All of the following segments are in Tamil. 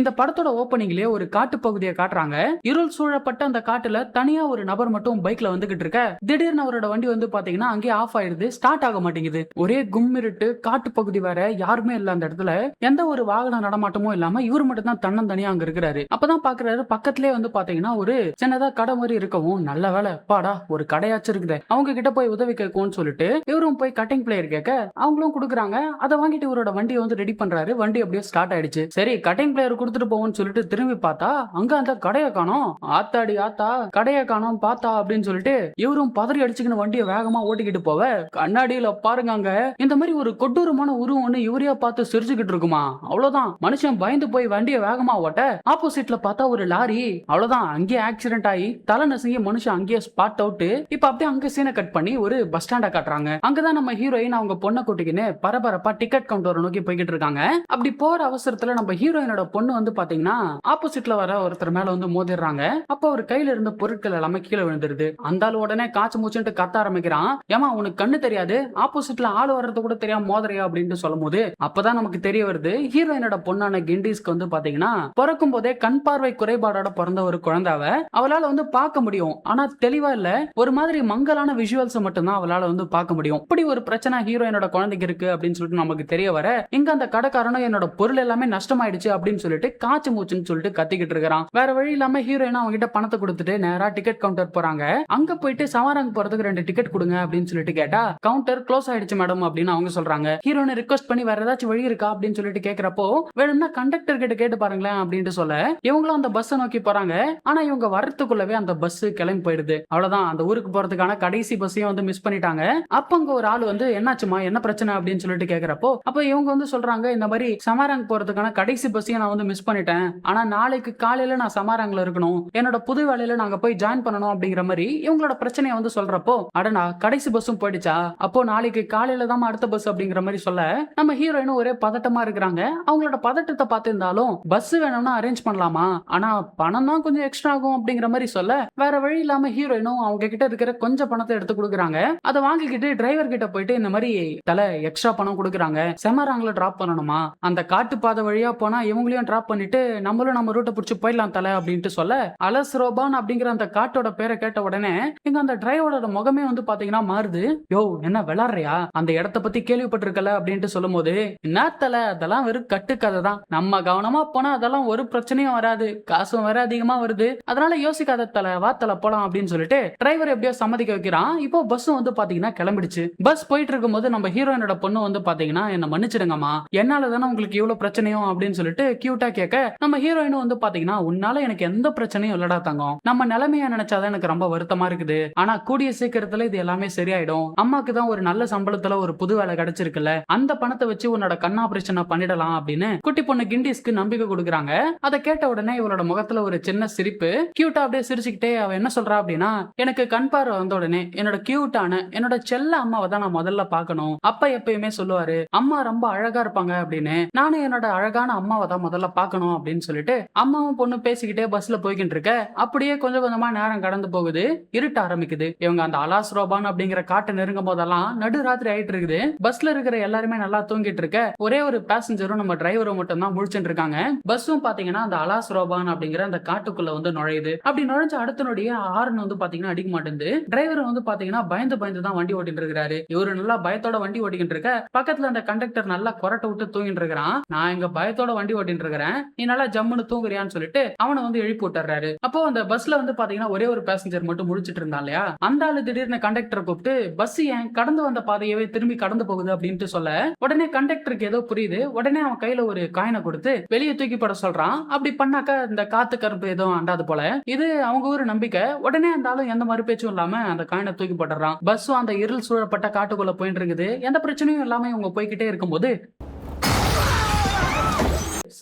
இந்த படத்தோட ஓப்பனிங்லயே ஒரு காட்டு பகுதியை காட்டுறாங்க. இருள் சூழப்பட்ட அந்த காட்டுல தனியா ஒரு நபர் மட்டும் பைக்ல வந்துகிட்டு இருக்க, திடீர்னு அவரோட வண்டி வந்து பாத்தீங்கன்னா அங்கேயே ஆஃப் ஆயிடுது, ஸ்டார்ட் ஆக மாட்டேங்குது. ஒரே கும்மிருட்டு, காட்டு பகுதி வேற, யாருமே இல்ல அந்த இடத்துல. எந்த ஒரு வாகன நடமாட்டமும் இல்லாம இவர் மட்டும் தான் தன்னந்தனியா அங்க இருக்கிறாரு. அப்பதான் பாக்குறாரு, பக்கத்திலே வந்து பாத்தீங்கன்னா ஒரு சின்னதா கடை மாதிரி இருக்கவும், நல்ல வேலை பாடா ஒரு கடையாச்சும் இருக்குது, அவங்க கிட்ட போய் உதவி கேட்கும்னு சொல்லிட்டு இவரும் போய் கட்டிங் பிளேயர் கேட்க அவங்களும் கொடுக்குறாங்க. அதை வாங்கிட்டு இவரோட வண்டியை வந்து ரெடி பண்றாரு. வண்டி அப்படியே ஸ்டார்ட் ஆயிடுச்சு. சரி கட்டிங் பிளேயர் கொடுத்துட்டு போவோம்னு சொல்லிட்டு திரும்பி பார்த்தா அங்க அந்த கடையை காணோம். ஆத்தாடி ஆத்தா, கடையை காணோம் பார்த்தா அப்படின்னு சொல்லிட்டு இவரும் பதறி அடிச்சுக்கின்னு வண்டியை வேகமா ஓட்டிக்கிட்டு போவ, கண்ணாடியில பாருங்க அங்க இந்த மாதிரி ஒரு கொடூரமான உருவம் ஒண்ணு இவரையா பார்த்து சிரிச்சுக்கிட்டு இருக்குமா. அவ்வளவுதான், மனுஷன் பயந்து போய் வண்டியை வேகமா ஓட்ட ஆப்போசிட்ல பார்த்தா ஒரு லாரி. அவ்வளவுதான், அங்கேயே ஆக்சிடென்ட் ஆகி தலை நசுங்கி மனுஷன் அங்கேயே ஸ்பாட் அவுட். இப்ப அப்படியே அங்க சீனை கட் பண்ணி ஒரு பஸ் ஸ்டாண்ட காட்டுறாங்க. அங்கதான் நம்ம ஹீரோயின் அவங்க பொண்ணை கூட்டிக்கின்னு பரபரப்பா டிக்கெட் கவுண்டரை நோக்கி போய்கிட்டு இருக்காங்க. அப்படி போற அவசரத்துல நம்ம ஹீரோயினோட பொண்ணு வந்து பாத்தீங்கன்னா ஆப்போசிட்ல வர ஒருத்தர் மேல வந்து மோதிடுறாங்க. அப்ப அவர் கையில இருந்த பொருட்கள் எல்லாமே கீழே விழுந்துருது. அந்த ஆள் உடனே காய்ச்சி மூச்சுட்டு கத்த ஆரம்பிக்கிறான். ஏமா உனக்கு கண்ணு தெரியாது, ஆப்போசிட்ல ஆள் வர்றது கூட தெரியாம மோதறியா அப்படின்னு சொல்லும் போது அப்பதான் நமக்கு தெரிய வருது, ஹீரோயினோட பொண்ணான கிண்டிஸ்க்கு வந்து பாத்தீங்கன்னா பிறக்கும் போதே கண் பார்வை குறைபாடோட பிறந்த ஒரு குழந்தைவ. அவளால வந்து பார்க்க முடியும், ஆனா தெளிவா இல்ல, ஒரு மாதிரி மங்கலான விஷுவல்ஸ் மட்டும்தான் அவளால வந்து பார்க்க முடியும். இப்படி ஒரு பிரச்சனை ஹீரோயினோட குழந்தைக்கு இருக்கு அப்படின்னு சொல்லிட்டு நமக்கு தெரிய வர, இங்க அந்த கடைக்காரனும் என்னோட பொருள் எல்லாமே நஷ்டமாயிடுச்சு அப்படின்னு சொல்லிட்டு காய்ச்சி மூச்சுன்னு சொல்லிட்டு கத்திக்கிட்டு இருக்கிறான். வேற வழி இல்லாம ஹீரோயின் அவங்க கிட்ட பணத்தை கொடுத்துட்டு நேரா டிக்கெட் கவுண்டர் போறாங்க. அங்க போயிட்டு சவாரங்க போறதுக்கு 2 டிக்கெட் கொடுங்க அப்படின்னு சொல்லிட்டு கேட்டா கவுண்டர் க்ளோஸ் ஆயிடுச்சு மேடம் அப்படின்னு அவங்க சொல்றாங்க. ஹீரோயின் ரிக்வெஸ்ட் பண்ணி வேற ஏதாச்சும் வழி இருக்கா அப்படின்னு சொல்லிட்டு கேக்குறப்போ, வேணும்னா கண்டக்டர் கிட்ட கேட்டு பாருங்களேன் அப்படின்னு சொல்ல இவங்களும் அந்த பஸ் நோக்கி போறாங்க. ஆனா இவங்க வரத்துக்குள்ளவே அந்த பஸ் கிளம்பி போயிடுது. அவ்வளவுதான், அந்த ஊருக்கு போறதுக்கான கடைசி பஸ்ஸையும் வந்து மிஸ் பண்ணிட்டாங்க. அப்ப அங்க ஒரு ஆள் வந்து என்னாச்சுமா என்ன பிரச்சனை அப்படின்னு சொல்லிட்டு கேக்குறப்போ, அப்ப இவங்க வந்து சொல்றாங்க, இந்த மாதிரி சமாரங் போறதுக்கான கடைசி பஸ்ஸையும் நான் வந்து மிஸ் பண்ணிட்டேன், ஆனா நாளைக்கு காலையில நான் சமாரங்ல இருக்கணும், என்னோட புது வேலையில நாங்க போய் ஜாயின் பண்ணணும் அப்படிங்கிற மாதிரி இவங்களோட பிரச்சனையை வந்து சொல்றப்போ, அடனா கடைசி பஸ்ஸும் போயிடுச்சா, அப்போ நாளைக்கு காலையில தான் அடுத்த பஸ் அப்படிங்கிற மாதிரி சொல்ல நம்ம ஹீரோயினும் ஒரே பதட்டமா இருக்கிறாங்க. அவங்களோட பதட்டத்தை பார்த்திருந்தாலும் பஸ் வேணும்னா அரேஞ்ச் பண்ணலாமா, ஆனா பணம் தான் கொஞ்சம் எக்ஸ்ட்ரா ஆகும் அப்படிங்கிற மாதிரி சொல்ல வேற வழி இல்லாம ஹீரோயினும் அவங்க கிட்ட இருக்கிற கொஞ்சம் பணத்தை எடுத்து கொடுக்குறாங்க. அதை வாங்கிக்கிட்டு டிரைவர் கிட்ட போயிட்டு இந்த மாதிரி தலை எக்ஸ்ட்ரா பணம் கொடுக்குறாங்க, செமராங்கள டிராப் பண்ணணுமா, அந்த காட்டு பாதை வழியா போனா இவங்களையும் டிராப் பண்ணிட்டு நம்மளும் நம்ம ரூட்டை பிடிச்சி போயிடலாம் தலை அப்படின்ட்டு சொல்ல, அலஸ்ரோபான் அப்படிங்கிற அந்த காட்டோட பேரை கேட்ட உடனே இங்க அந்த டிரைவரோட முகமே வந்து பாத்தீங்கன்னா மாறுது. யோ என்ன விளாடுறியா, அந்த இடத்த பத்தி கேள்விப்பட்டிருக்கல அப்படின்ட்டு சொல்லும் போது, என்ன தலை அதெல்லாம் வெறும் கட்டுக்கதை தான், நம்ம கவனமா போனா அதெல்லாம் ஒரு பிரச்சனையும் வராது, காசும் வேற அதிகமா வருது, அதனால யோசிக்காத தலை, வா தலை போலாம் அப்படின்னு சொல்லிட்டு டிரைவர் எப்படியோ சம்மதிக்க வைக்கிறான். இப்போ பஸ் வந்து பாத்தீங்கன்னா கிளம்பிடுச்சு. பஸ் போயிட்டு இருக்கும் போது நம்ம ஹீரோயினோட பொண்ணு வந்து பாத்தீங்கன்னா என்ன மன்னிச்சிடுங்கம்மா, என்னால தானே உங்களுக்கு இவ்வளவு பிரச்சனையும் அப்படின்னு சொல்லிட்டு கியூட்டா கேட்க, நம்ம ஹீரோயினும் வந்து பாத்தீங்கன்னா உன்னால எனக்கு எந்த பிரச்சனையும் இல்லடா தங்கம், நம்ம நிலைமையா நினைச்சாதான் எனக்கு ரொம்ப வருத்தமா இருக்குது, ஆனா கூடிய சீக்கிரத்துல இது எல்லாமே சரியாயிடும், அம்மாக்கு தான் ஒரு நல்ல சம்பளத்துல ஒரு புது வேலை கிடைச்சிருக்குல்ல, அந்த பணத்தை வச்சு உன்னோட கண் ஆபரேஷனை பண்ணிடலாம் அப்படின்னு குட்டி பொண்ணு கிண்டிஸ்க்கு நம்பிக்கை கொடுக்குறாங்க. அதை கேட்ட உடனே இவளோட முகத்துல ஒரு சின்ன சிரிப்பு, கியூட்டா அப்படியே சிரிச்சுக்கிட்டே அவ என்ன சொல்றா அப்படின்னா, எனக்கு கண் பார்வை வந்த உடனே என்னோட கியூட்டான என்னோட செல்ல அம்மாவை தான் நான் முதல்ல பார்க்கணும், அப்பா எப்பயுமே சொல்லுவாரு அம்மா ரொம்ப அழகா இருப்பாங்க அப்படின்னு, நானும் என்னோட அழகான அம்மாவை தான் முதல்ல பார்க்கணும் அப்படின்னு சொல்லிட்டு அம்மாவும் பொண்ணு பேசிக்கிட்டே பஸ்ல போய்கிட்டு இருக்க, அப்படியே கொஞ்சம் கொஞ்சமா நேரம் கடந்து போகுது, இருட்ட ஆரம்பிக்குது. இவங்க அந்த அலாஸ்ரோபான் அப்படிங்கிற காட்டை நெருங்கும் போதெல்லாம் நடுராத்திரி ஆயிட்டு இருக்குது. பஸ்ல இருக்கிற எல்லாருமே நல்லா தூங்கிட்டு இருக்க, ஒரே ஒரு பேசஞ்சரும் நம்ம டிரைவரும் மட்டும் தான் முழிச்சுட்டு இருக்காங்க. பஸ்ஸும் பாத்தீங்கன்னா அந்த அலாஸ்ரோபான் அப்படிங்கிற அந்த காட்டுக்குள்ள வந்து நுழையுது. அப்படி நுழைஞ்ச அடுத்த நொடியே ஹார்ன் வந்து பாத்தீங்கன்னா அடிக்க மாட்டேங்குது. டிரைவர் வந்து பாத்தீங்கன்னா பயந்து பயந்து தான் வண்டி ஓட்டிட்டு இருக்காரு. இவரு நல்லா பயத்தோட வண்டி ஓட்டிக்கிட்டு இருக்க, பக்கத்துல அந்த கண்டக்டர் நல்லா கொரட்டை விட்டு தூங்கிட்டு இருக்கிறான். நான் இங்க பயத்தோட வண்டி ஓட்டிட்டு இருக்கிறேன், நீ நல்லா ஜம்முன்னு தூங்குறியான்னு சொல்லிட்டு அவனை வந்து எழுப்பி விட்டுறாரு. அப்போ அந்த பஸ்ல வந்து பாத்தீங்கன்னா ஒரே ஒரு பேசஞ்சர் மட்டும் முடிச்சிட்டு இருந்தான் இல்லையா, அந்த ஆளு திடீர்னு கண்டக்டரை கூப்பிட்டு பஸ் ஏன் கடந்து வந்த பாதையவே திரும்பி கடந்து போகுது அப்படின்ட்டு சொல்ல, உடனே கண்டக்டருக்கு ஏதோ புரியுது. உடனே அவன் கையில ஒரு காயினை கொடுத்து வெளியே தூக்கி போட சொல்றான். அப்படி பண்ணாக்க இந்த காத்து கருப்பு எதுவும் அண்டாது போல, இது அவங்க ஒரு நம்பிக்கை. உடனே அந்த ஆளும் எந்த மாதிரி பேச்சும் இல்லாம அந்த காயினை தூக்கி போட்டுறான். பஸ்ஸும் அந்த இருள் சூழப்பட்ட காட்டுக்குள்ள போயிட்டு இருக்குது. எந்த பிரச்சனையும் இல்லாம இவங்க போய்கிட்டே இருக்கும்போது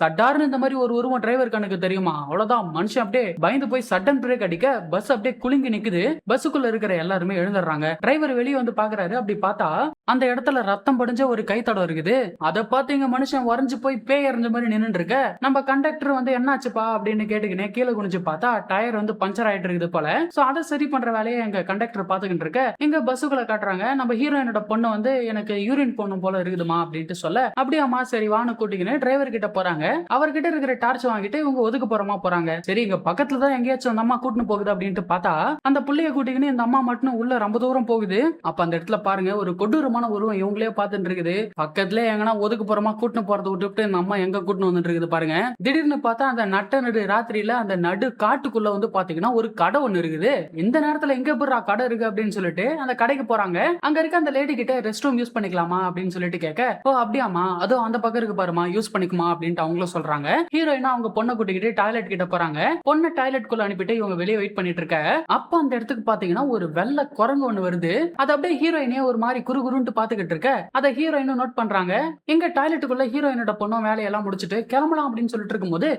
சட்டார்னு இந்த மாதிரி ஒரு உருவம் டிரைவர் கண்ணுக்கு தெரியுமா, அவ்வளவுதான், மனுஷன் அப்படியே பயந்து போய் சடன் பிரேக் அடிக்க பஸ் அப்படியே குலுங்கி நிக்குது. பஸ்ஸுக்குள்ள இருக்கிற எல்லாருமே எழுந்துடுறாங்க. டிரைவர் வெளியே வந்து பாக்குறாரு. அப்படி பார்த்தா அந்த இடத்துல ரத்தம் படிஞ்ச ஒரு கைத்தடம் இருக்குது. அதை பார்த்து இங்க மனுஷன் வரைஞ்சு போய் பேய் எறிஞ்ச மாதிரி நின்று இருக்க, நம்ம கண்டக்டர் வந்து என்னாச்சுப்பா அப்படின்னு கேட்டுக்கினே கீழே குனிஞ்சு பார்த்தா டயர் வந்து பஞ்சர் ஆயிட்டு இருக்குது போல. சோ அதை சரி பண்ற வேலையை எங்க கண்டக்டர் பாத்துக்கிட்டு இருக்க, இங்க பஸ்ஸுக்குள்ள காட்டுறாங்க. நம்ம ஹீரோயினோட பொண்ணு வந்து எனக்கு யூரின் போகணும் போல இருக்குதுமா அப்படின்ட்டு சொல்ல, அப்படியாமா சரி வான்னு கூட்டிக்கினு டிரைவர் கிட்ட போறாங்க. வந்துட்டாங்க. அவர்கிட்ட இருக்கிற டார்ச் வாங்கிட்டு இவங்க ஒதுக்கு போறாங்க. சரி இங்க பக்கத்துல தான் எங்கேயாச்சும் அந்த அம்மா கூட்டின்னு போகுது அப்படின்ட்டு பார்த்தா அந்த புள்ளைய கூட்டிக்கின்னு இந்த அம்மா மட்டும் உள்ள ரொம்ப தூரம் போகுது. அப்ப அந்த இடத்துல பாருங்க ஒரு கொடூரமான உருவம் இவங்களே பார்த்துட்டு இருக்குது. பக்கத்துல எங்கன்னா ஒதுக்கு போறமா கூட்டின்னு போறதை விட்டுவிட்டு இந்த அம்மா எங்க கூட்டின்னு வந்துட்டு இருக்குது பாருங்க. திடீர்னு பார்த்தா அந்த நடு ராத்திரியில அந்த நடு காட்டுக்குள்ள வந்து பாத்தீங்கன்னா ஒரு கடை ஒண்ணு இருக்குது. இந்த நேரத்துல எங்க போடுறா கடை இருக்கு அப்படின்னு சொல்லிட்டு அந்த கடைக்கு போறாங்க. அங்க இருக்க அந்த லேடி கிட்ட ரெஸ்ட் ரூம் யூஸ் பண்ணிக்கலாமா அப்படின்னு சொல்லிட்டு கேட்க, ஓ அப்படியாமா, அதுவும் அந்த பக்கம் இருக்கு பாருமா, யூஸ் பண்ணிக்குமா அப்படின்ட்டு அவங்களும் சொல்றாங்க. ஹீரோயினா அவங்க பொண்ணை கூட்டிக்கிட்டு டாய்லெட் கிட்ட போறாங்க. பொண்ணை டாய்லெட் குள்ள அனுப்பிட்டு இவங்க வெளியே வெயிட் பண்ணிட்டு இருக்க. அப்ப அந்த இடத்துக்கு பாத்தீங்கன்னா ஒரு வெள்ளை குரங்கு ஒண்ணு வருது. அது அப்படியே ஹீரோயினே ஒரு மாதிரி குறுகுறுன்னு பாத்துக்கிட்டு இருக்க. அதை ஹீரோயினும் நோட் பண்றாங்க. எங்க டாய்லெட்டுக்குள்ள ஹீரோயினோட பொண்ணும் வேலையெல்லாம் முடிச்சுட்டு கிளம்பலாம் அப்படின்னு சொல்லிட்டு இருக்கும்போது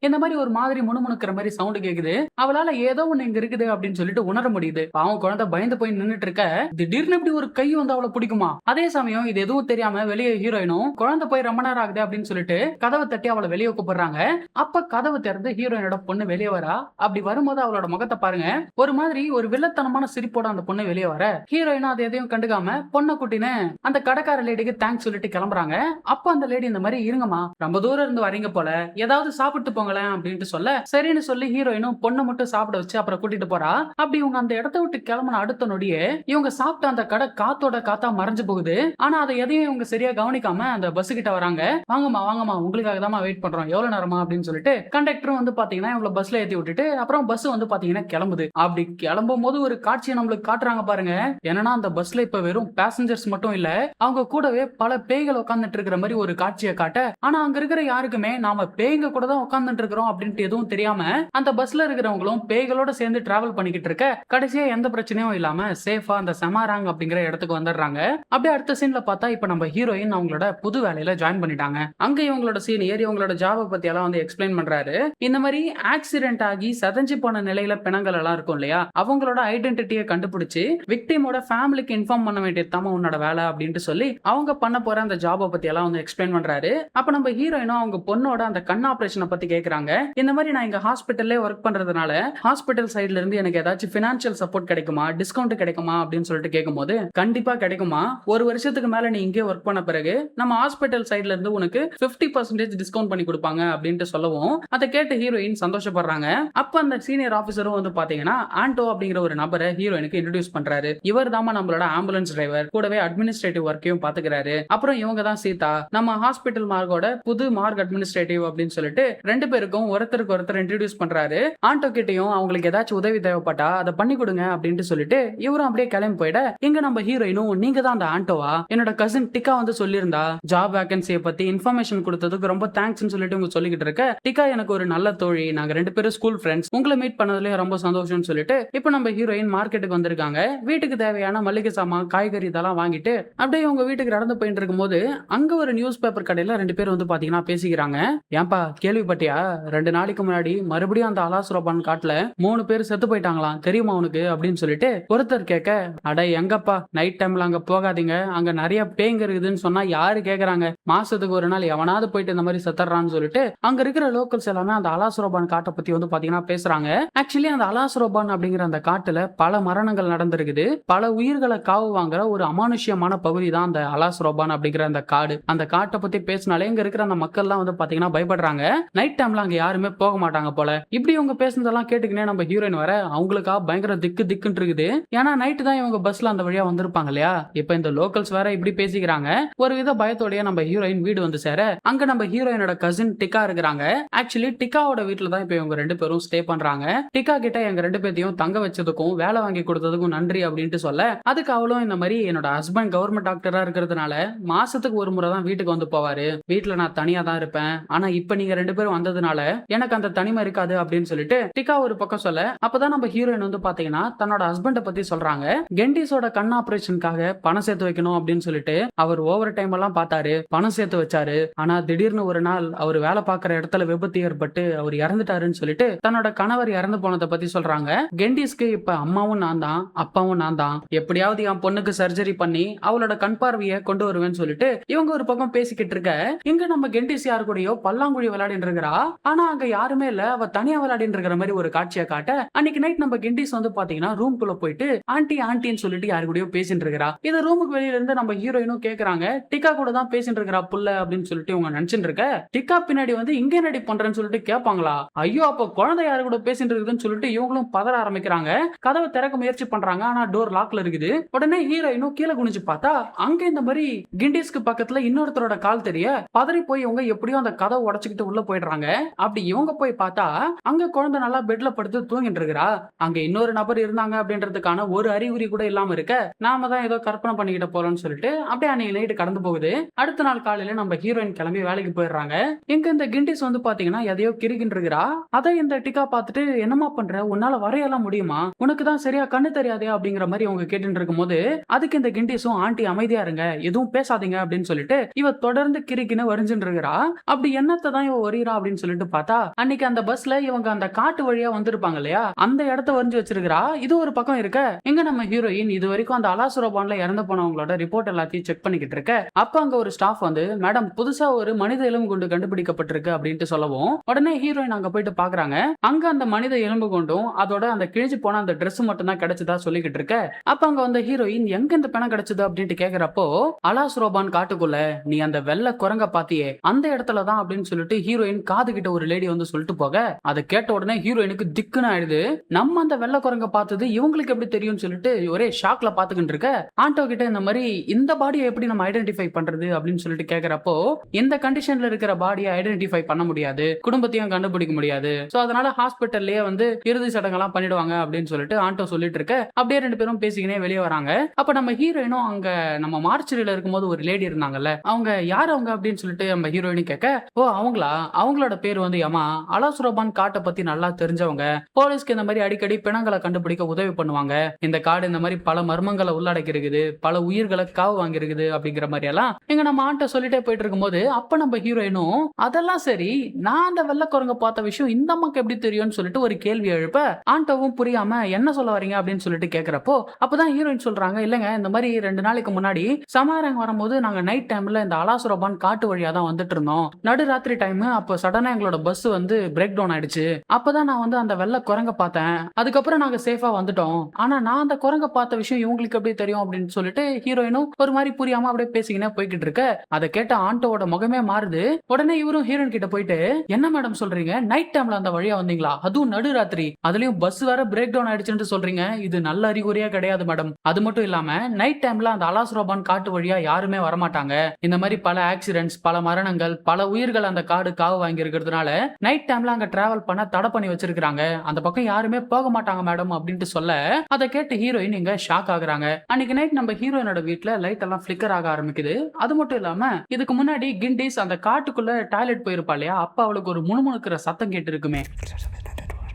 இந்த மாதிரி ஒரு மாதிரி முணுமுணுக்கிற மாதிரி சவுண்ட் கேக்குது. அவளால ஏதோ ஒண்ணு இங்க இருக்குது அப்படின்னு சொல்லிட்டு உணர முடியுது. அவன் குழந்தை பயந்து போய் நின்னுட்டு இருக்க. திடீர்னு இப்படி ஒரு கை வந்து அவளை பிடிக்குமா. அதே சமயம் இது எதுவும் தெரியாம வெளியே ஹீரோயினும் குழந்தை போய் ரொம்ப நேரம் ஆகுது அப்படின்னு சொல்லிட்டு கதவை தட்டி அவளை வெளியே கூப்பிடுறாங்க. அப்ப கதவு திறந்து ஹீரோயினோட பொண்ணு வெளியே வரா. அப்படி வரும்போது அவளோட முகத்தை பாருங்க, ஒரு மாதிரி ஒரு வில்லத்தனமான சிரிப்போட அந்த பொண்ணு வெளியே வர. ஹீரோயினும் அதை எதையும் கண்டுக்காம பொண்ணை கூட்டின்னு அந்த கடைக்கார லேடிக்கு தேங்க்ஸ் சொல்லிட்டு கிளம்புறாங்க. அப்ப அந்த லேடி இந்த மாதிரி இருங்கம்மா, ரொம்ப தூரம் இருந்து வரீங்க போல, ஏதாவது சாப்பிட்டு போங்க அப்படின்ட்டு சொல்ல, சரின்னு சொல்லி ஹீரோயினும் பொண்ணை மட்டும் சாப்பிட வச்சு அப்புறம் கூட்டிட்டு போறா. அப்படி இவங்க அந்த இடத்த விட்டு கிளம்பின அடுத்த நொடியே இவங்க சாப்பிட்ட அந்த கடை காத்தோட காத்தா மறைஞ்சு போகுது. ஆனா அதை எதையும் இவங்க சரியா கவனிக்காம அந்த பஸ் கிட்ட வராங்க. வாங்கம்மா உங்களுக்காக தான் வெயிட் பண்றோம், எவ்வளவு நேரமா அப்படின்னு சொல்லிட்டு கண்டக்டரும் வந்து பாத்தீங்கன்னா இவங்கள பஸ்ல ஏத்தி விட்டுட்டு அப்புறம் பஸ் வந்து பாத்தீங்கன்னா கிளம்புது. அப்படி கிளம்பும் போது ஒரு காட்சியை நம்மளுக்கு காட்டுறாங்க பாருங்க. என்னன்னா அந்த பஸ்ல இப்ப வெறும் பேசஞ்சர்ஸ் மட்டும் இல்ல, அவங்க கூடவே பல பேய்கள் உட்கார்ந்துட்டு இருக்கிற மாதிரி ஒரு காட்சியை காட்ட. ஆனா அங்க இருக்கிற யாருக்குமே நாம பேய்ங்க கூட தான் உட்கார்ந்துட்டு இருக்கிறோம் அப்படின்ட்டு எதுவும் தெரியாம அந்த பஸ்ல இருக்கிறவங்களும் பேய்களோட சேர்ந்து டிராவல் பண்ணிக்கிட்டு இருக்க. கடைசியா எந்த பிரச்சனையும் இல்லாம சேஃபா அந்த செமாராங் அப்படிங்கிற இடத்துக்கு வந்துடுறாங்க. அப்படியே அடுத்த சீன்ல பார்த்தா இப்ப நம்ம ஹீரோயின் அவங்களோட புது வேலையில ஜாயின் பண்ணிட்டாங்க. அங்க இவங்களோட சீனியர் இவங்களோட ஜாபை பத்தி எல்லாம் வந்து எக்ஸ்பிளைன் பண்றாரு. இந்த மாதிரி ஆக்சிடென்ட் ஆகி சதஞ்சு போன நிலையில பிணங்கள் எல்லாம் இருக்கும் இல்லையா, அவங்களோட ஐடென்டிட்டியை கண்டுபிடிச்சு விக்டிமோட ஃபேமிலிக்கு இன்ஃபார்ம் பண்ண வேண்டியது தான் உன்னோட வேலை அப்படின்ட்டு சொல்லி அவங்க பண்ண போற அந்த ஜாபை பத்தி எல்லாம் வந்து எக்ஸ்பிளைன் பண்றாரு. அப்ப நம்ம ஹீரோயினும் அவங்க பொண்ணோட அந்த கண் ஆபரேஷனை பத்தி கேக்குறாங்க. இந்த மாதிரி நான் இங்க ஹாஸ்பிட்டல்லே ஒர்க் பண்றதுனால ஹாஸ்பிட்டல் சைடுல இருந்து எனக்கு ஏதாச்சும் பினான்சியல் சப்போர்ட் கிடைக்குமா, டிஸ்கவுண்ட் கிடைக்குமா அப்படின்னு சொல்லிட்டு கேட்கும்போது, கண்டிப்பா கிடைக்குமா, ஒரு வருஷத்துக்கு மேல நீ இங்கே ஒர்க் பண்ண பிறகு நம்ம ஹாஸ்பிட்டல் சைடுல இருந்து உனக்கு 50% டிஸ்கவுண்ட் பண்ணி கொடுப்பாங்க அப்படின்ட்டு சொல்லவும் அதை கேட்டு ஹீரோயின் சந்தோஷப்படுறாங்க. அப்ப அந்த சீனியர் ஆபீசரும் வந்து பாத்தீங்கன்னா ஆண்டோ அப்படிங்கிற ஒரு நபரை ஹீரோயினுக்கு இன்ட்ரோடியூஸ் பண்றாரு. இவர் தான் நம்மளோட ஆம்புலன்ஸ் டிரைவர், கூடவே அட்மினிஸ்ட்ரேட்டிவ் ஒர்க்கையும் பாத்துக்கிறாரு. அப்புறம் இவங்க தான் சீதா, நம்ம ஹாஸ்பிட்டல் மார்க்கோட புது மார்க் அட்மினிஸ்ட்ரேட்டிவ் அப்படின்னு சொல்லிட்டு ரெண்டு பேருக்கும் ஒருத்தருக்கு ஒருத்தர் இன்ட்ரோடியூஸ் பண்றாரு. ஆண்டோ கிட்டையும் அவங்களுக்கு ஏதாச்சும் உதவி தேவைப்பட்டா அதை பண்ணி கொடுங்க அப்படின்ட்டு சொல்லிட்டு இவரும் அப்படியே கிளம்பி போயிட, இங்க நம்ம ஹீரோயினும் நீங்க தான் அந்த ஆண்டோவா, என்னோட கசின் டிகா வந்து சொல்லியிருந்தா ஜாப் வேகன்சியை பத்தி இன்ஃபர்மேஷன் கொடுத்ததுக்கு ரொம்ப தேங்க்ஸ் சொல்லிட்டு உங்க சொல்லிக்கிட்டு இருக்க. டிகா எனக்கு ஒரு நல்ல தோழி, நாங்க ரெண்டு பேரும் ஸ்கூல் ஃப்ரெண்ட்ஸ், உங்களை மீட் பண்ணதுலயே ரொம்ப சந்தோஷம்னு சொல்லிட்டு இப்ப நம்ம ஹீரோயின் மார்க்கெட்டுக்கு வந்திருக்காங்க. வீட்டுக்கு தேவையான மளிகை சாமான், காய்கறி இதெல்லாம் வாங்கிட்டு அப்படியே உங்க வீட்டுக்கு நடந்து போயிட்டு இருக்கும் போது அங்க ஒரு நியூஸ் பேப்பர் கடையில ரெண்டு பேர் வந்து பாத்தீங்கன்னா பேசிக்கிறாங்க. ஏன்பா கேள்விப்பட்டியா, 2 நாளைக்கு முன்னாடி மறுபடியும் அந்த அலாசுரபான் காட்டுல 3 பேர் செத்து போயிட்டாங்களாம், தெரியுமா உனக்கு அப்படின்னு சொல்லிட்டு ஒருத்தர் கேட்க, அட எங்கப்பா நைட் டைம்ல அங்க போகாதீங்க, அங்க நிறைய பேய்ங்க இருக்குதுன்னு சொன்னா யாரு கேக்குறாங்க, மாசத்துக்கு ஒரு நாள் எவனாவது போயிட்டு இந்த மாதிரி செத்துறான்னு சொல்லிட்டு அங்க இருக்கிற லோக்கல்ஸ் எல்லாமே அந்த அலாசுரபான் காட்டை பத்தி வந்து பாத்தீங்கன்னா பேசுறாங்க. ஆக்சுவலி அந்த அலாசுரபான் அப்படிங்கிற அந்த காட்டுல பல மரணங்கள் நடந்திருக்குது. பல உயிர்களை காவு வாங்குற ஒரு அமானுஷ்யமான பகுதி தான் அந்த அலாசுரபான் அப்படிங்கிற அந்த காடு. அந்த காட்டை பத்தி பேசினாலே இங்க இருக்கிற அந்த மக்கள் எல்லாம் வந்து பாத்தீங்கன்னா பயப்படுறாங்க. நைட் டைம்ல அங்க யாருமே போக மாட்டாங்க போல. இப்படி இவங்க பேசுனதெல்லாம் கேட்டுக்கினே நம்ம ஹீரோயின் வர அவங்களுக்கா பயங்கர திக்குன்னு இருக்குது. ஏன்னா நைட்டு தான் இவங்க பஸ்ல அந்த வழியா வந்திருப்பாங்க இல்லையா. இப்ப இந்த லோக்கல்ஸ் வேற இப்படி பேசிக்கிறாங்க. ஒரு வித பயத்தோடய நம்ம ஹீரோயின் வீடு வந்து சேர அங்க நம்ம ஹீரோயினோட கசின் டிகா இருக்கிறாங்க. ஆக்சுவலி டிகாவோட வீட்டுல தான் இப்ப இவங்க ரெண்டு பேரும் ஸ்டே பண்றாங்க. டிகா கிட்ட எங்க ரெண்டு பேரையும் தங்க வச்சதுக்கும் வேலை வாங்கி கொடுத்ததுக்கும் நன்றி அப்படின்ட்டு சொல்ல, அதுக்கு அவளும் இந்த மாதிரி என்னோட ஹஸ்பண்ட் கவர்மெண்ட் டாக்டரா இருக்கிறதுனால மாசத்துக்கு ஒரு முறை தான் வீட்டுக்கு வந்து போவாரு, வீட்டுல நான் தனியா தான் இருப்பேன், ஆனா இப்ப நீங்க ரெண்டு பேரும் வந்ததுனால எனக்கு அந்த தனிமை இருக்காது அப்படின்னு சொல்லிட்டு டிகா ஒரு பக்கம் சொல்ல, அப்பதான் நம்ம ஹீரோயின் வந்து பாத்தீங்கன்னா தன்னோட ஹஸ்பண்ட பத்தி சொல்றாங்க. கெண்டிஸோட கண் ஆபரேஷனுக்காக பணம் சேர்த்து வைக்கணும் அப்படின்னு சொல்லிட்டு அவர் ஓவர் டைம் எல்லாம் பார்த்தாரு, பணம் சேர்த்து வச்சாரு. ஆனா திடீர்னு ஒரு நாள் அவர் வேலை பார்க்கிற இடத்துல விபத்து ஏற்பட்டு அவர் இறந்துட்டாருன்னு சொல்லிட்டு தன்னோட கணவர் இறந்து போனதை பத்தி சொல்றாங்க. கெண்டிஸ்க்கு இப்ப அம்மாவும் நான் தான், அப்பாவும் நான் தான், எப்படியாவது என் பொண்ணுக்கு சர்ஜரி பண்ணி அவளோட கண் பார்வையை கொண்டு வருவேன்னு சொல்லிட்டு இவங்க ஒரு பக்கம் பேசிக்கிட்டு இருக்க, இங்க நம்ம கெண்டிஸ் யாரு கூடயோ பல்லாங்குழி விளையாடிட்டு இருக்கிறா. ஆனா அங்க யாருமே இல்ல, அவ தனியா விளையாடிட்டு இருக்கிற மாதிரி ஒரு காட்சியை காட்ட அன்னைக்கு நைட் நம்ம கிண்டிஸ் வந்து பாத்தீங்கன்னா ரூம் குள்ள போயிட்டு ஆண்டி ஆண்டின்னு சொல்லிட்டு யாரு கூடயோ பேசிட்டு இருக்கா. இத ரூமுக்கு வெளியில இருந்து நம்ம ஹீரோயினும் கேக்குறாங்க, டிகா கூட தான் பேசிட்டு இருக்கா புள்ள அப்படின்னு சொல்லிட்டு இவங்க நினைச்சிட்டு இருக்க. டிகா பின்னாடி வந்து இங்க நடி பண்றேன்னு சொல்லிட்டு கேட்பாங்களா, ஐயோ அப்ப குழந்தை யாரு கூட பேசிட்டு இருக்குதுன்னு சொல்லிட்டு இவங்களும் பதற ஆரம்பிக்கிறாங்க. கதவை திறக்க முயற்சி பண்றாங்க, ஆனா டோர் லாக்ல இருக்குது. உடனே ஹீரோயினும் கீழே குனிஞ்சு பார்த்தா அங்க இந்த மாதிரி கிண்டிஸ்க்கு பக்கத்துல இன்னொருத்தரோட கால் தெரிய பதறி போய் இவங்க எப்படியும் அந்த கதவை உடைச்சுக்கிட்டு உள்ள போயிடுறாங்க. அப்படி இவங்க போய் பார்த்தா அங்க குழந்தை நல்லா பெட்ல படுத்து தூங்கிட்டு இருக்கிறா. அங்க இன்னொரு நபர் இருந்தாங்க அப்படின்றதுக்கான ஒரு அறிகுறி கூட இல்லாம இருக்க நாம தான் ஏதோ கற்பனை பண்ணிக்கிட்ட போறோம்னு சொல்லிட்டு அப்படியே அன்னைக்கு நைட்டு கடந்து போகுது. அடுத்த நாள் காலையில நம்ம ஹீரோயின் கிளம்பி வேலைக்கு போயிடுறாங்க. எங்க இந்த கிண்டிஸ் வந்து பாத்தீங்கன்னா எதையோ கிரிக்கிட்டு இருக்கிறா. அதை இந்த டிகா பார்த்துட்டு என்னமா பண்ற, உன்னால வரையெல்லாம் முடியுமா, உனக்கு தான் சரியா கண்ணு தெரியாதே அப்படிங்கிற மாதிரி அவங்க கேட்டு இருக்கும் போது அதுக்கு இந்த கிண்டிஸும் ஆண்டி அமைதியா இருங்க, எதுவும் பேசாதீங்க அப்படின்னு சொல்லிட்டு இவ தொடர்ந்து கிரிக்கின்னு வரைஞ்சுட்டு இருக்கிறா. அப்படி என்னத்தை தான் இவ வரையறா அப்படின்னு சொல்லிட்டு பார்த்தா அன்னைக்கு அந்த பஸ்ல இவங்க அந்த காட்டு வழியா வந்திருப்பாங்க இல்லையா, அந்த இடத்த வரைஞ்சு வச்சிருக்கிறா. இது ஒரு பக்கம் இருக்க எங்க நம்ம ஹீரோயின் இது வரைக்கும் அந்த அலாசுரபான்ல இறந்து போனவங்களோட ரிப்போர்ட் எல்லாத்தையும் செக் பண்ணிக்கிட்டு இருக்க. அப்ப அங்க ஒரு ஸ்டாஃப் வந்து மேடம் புதுசா ஒரு மனித எலும்பு குண்டு கண்டுபிடிக்கப்பட்டிருக்கு அப்படின்ட்டு சொல்லவும் உடனே ஹீரோயின் அங்க போயிட்டு பாக்குறாங்க. அங்க அந்த மனித எலும்பு குண்டும் அதோட அந்த கிழிஞ்சு போன அந்த Dress மட்டும் தான் கிடைச்சதா சொல்லிக்கிட்டு இருக்க. அப்ப அங்க வந்த ஹீரோயின் எங்க இந்த பணம் கிடைச்சது அப்படின்ட்டு கேக்குறப்போ அலாசுரபான் காட்டுக்குள்ள நீ அந்த வெள்ளை குரங்க பாத்தியே அந்த இடத்துலதான் அப்படின்னு சொல்லிட்டு ஹீரோயின் காது கிட்ட ஒரு லேடி வந்து சொல்லிட்டு போக அதை கேட்ட உடனே ஹீரோயினுக்கு திக்குன்னு ஆயிடுது. நம்ம அந்த வெள்ளை குரங்க பார்த்தது இவங்களுக்கு எப்படி தெரியும் சொல்லிட்டு ஒரே ஷாக்ல பாத்துக்கிட்டு இருக்க. ஆண்டோ கிட்ட இந்த மாதிரி இந்த பாடியை எப்படி நம்ம ஐடென்டிஃபை பண்றது அப்படின்னு சொல்லிட்டு கேக்குறப்போ இந்த கண்டிஷன்ல இருக்கிற பாடியை ஐடென்டிஃபை பண்ண முடியாது, குடும்பத்தையும் கண்டுபிடிக்க முடியாது, சோ அதனால ஹாஸ்பிட்டல்லயே வந்து இறுதி சடங்கெல்லாம் பண்ணிடுவாங்க அப்படின்னு சொல்லிட்டு ஆண்டோ சொல்லிட்டு இருக்க. அப்படியே ரெண்டு பேரும் பேசிக்கினே வெளியே வராங்க. அப்ப நம்ம ஹீரோயினும் அங்க நம்ம மார்ச்சரியில இருக்கும்போது ஒரு லேடி இருந்தாங்கல்ல, அவங்க யார் அவங்க அப்படின்னு சொல்லிட்டு நம்ம ஹீரோயினும் கேட்க, ஓ அவங்களா, அவங்களோட பேர் வந்து யமா, அலாசுரபான் காட்டை பத்தி நல்லா தெரிஞ்சவங்க, போலீஸ்க்கு இந்த மாதிரி அடிக்கடி பிணங்களை கண்டுபிடிக்க உதவி பண்ணுவாங்க, இந்த காடு இந்த மாதிரி பல மர்மங்களை உள்ளடக்கி இருக்குது, பல உயிர்களை காவு வாங்கி இருக்குது அப்படிங்கிற மாதிரி எல்லாம் எங்க நம்ம ஆண்ட சொல்லிட்டே போயிட்டு இருக்கும்போது அப்ப நம்ம ஹீரோயினும் அதெல்லாம் சரி நான் அந்த வெள்ளை குரங்க பார்த்த விஷயம் இந்த அம்மாக்கு எப்படி தெரியும்னு சொல்லிட்டு ஒரு கேள்வி எழுப்ப ஆண்டோவும் புரியாம என்ன சொல்ல வரீங்க அப்படின்னு சொல்லிட்டு கேக்குறப்போ அப்பதான் ஹீரோயின் சொல்றாங்க, இல்லங்க இந்த மாதிரி 2 நாளைக்கு முன்னாடி சமாரங்க வரும்போது நாங்க நைட் டைம்ல இந்த அலாசுரபான் காட்டு வழியா தான் வந்துட்டு இருந்தோம். நடுராத்திரி டைம் அப்ப சடனா எங்களோட பஸ் வந்து பிரேக் டவுன் ஆயிடுச்சு. அப்பதான் நான் வந்து அந்த வெள்ளை குரங்க பார்த்தேன். அதுக்கப்புறம் நாங்க சேஃபா வந்துட்டோம். ஆனா நான் அந்த குரங்க பார்த்த விஷயம் இவங்களுக்கு எப்படி தெரியும் அப்படின்னு சொல்லிட்டு ஹீரோயினும் ஒரு மாதிரி புரியாம அப்படியே பேசிக்கினே போய்கிட்டு இருக்க. அதை கேட்ட ஆண்டோட முகமே மாறுது. உடனே இவரும் ஹீரோயின் கிட்ட போயிட்டு என்ன மேடம் சொல்றீங்க, நைட் டைம்ல அந்த வழியா வந்தீங்களா, அதுவும் நடுராத்திரி, அதுலயும் பஸ் வேற பிரேக் டவுன் ஆயிடுச்சுன்னு சொல்றீங்க, இது நல்ல அறிகுறியா கிடையாது மேடம். அது மட்டும் இல்லாம நைட் டைம்ல அந்த அலாசுரபான் காட்டு வழியா யாருமே வரமாட்டாங்க. இந்த மாதிரி பல ஆக்சிடென்ட்ஸ், பல மரணங்கள், பல உயிர்கள் அந்த காடு காவு வாங்கி இருக்கிறதுனால நைட் டைம்ல அங்க டிராவல் பண்ண தடை பண்ணி வச்சிருக்காங்க. அந்த பக்கம் யாருமே போக மாட்டாங்க மேடம் அப்படின்ட்டு சொல்ல அதை கேட்டு ஹீரோயின் இங்க ஷாக் ஆகுறாங்க. அன்னைக்கு நைட் நம்ம ஹீரோயினோட வீட்ல லைட் எல்லாம் ஃபிளிக்கர் ஆக ஆரம்பிக்குது. அது மட்டும் இல்லாம இதுக்கு முன்னாடி கிண்டிஸ் அந்த காட்டுக்குள்ள டாய்லெட் போயிருப்பா இல்லையா, அப்ப அவளுக்கு ஒரு முணுமுணுக்கிற சத்தம் கேட்டு இருக்குமே,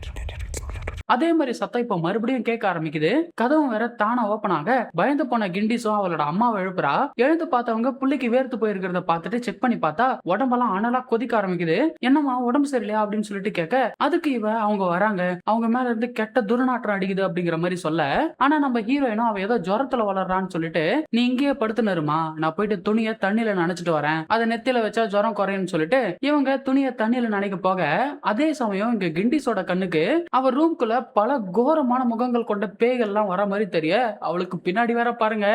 அதே மாதிரி சத்தம் இப்ப மறுபடியும் கேட்க ஆரம்பிக்குது. கதவும் வேற தானா ஓபன் ஆக பயந்து போன கிண்டிஸும் அவளோட அம்மாவை எழுப்புறா. எழுந்து பார்த்தவங்க புள்ளைக்கு வேர்த்து போயிருக்கிறத பார்த்துட்டு செக் பண்ணி பார்த்தா உடம்பெல்லாம் அனலா கொதிக்க ஆரம்பிக்குது. என்னம்மா உடம்பு சரியில்லையா அப்படின்னு சொல்லிட்டு கேட்க அதுக்கு இவ அவங்க வராங்க, அவங்க மேல இருந்து கெட்ட துர்நாற்றம் அடிக்குது அப்படிங்கிற மாதிரி சொல்ல, ஆனா நம்ம ஹீரோயினும் அவ ஏதோ ஜுரத்துல வளர்றான்னு சொல்லிட்டு நீ இங்கேயே படுத்துனருமா, நான் போயிட்டு துணியை தண்ணியில நனைச்சிட்டு வரேன், அதை நெத்தியில வச்சா ஜுரம் குறையும்னு சொல்லிட்டு இவங்க துணியை தண்ணியில நனைக்க போக அதே சமயம் இங்க கிண்டிஸோட கண்ணுக்கு அவ ரூம்குள்ள பல கோரமான முகங்கள் கொண்ட பேய்கள்லாம் வர மாதிரி தெரிய அவளுக்கு பின்னாடி வேற பாருங்க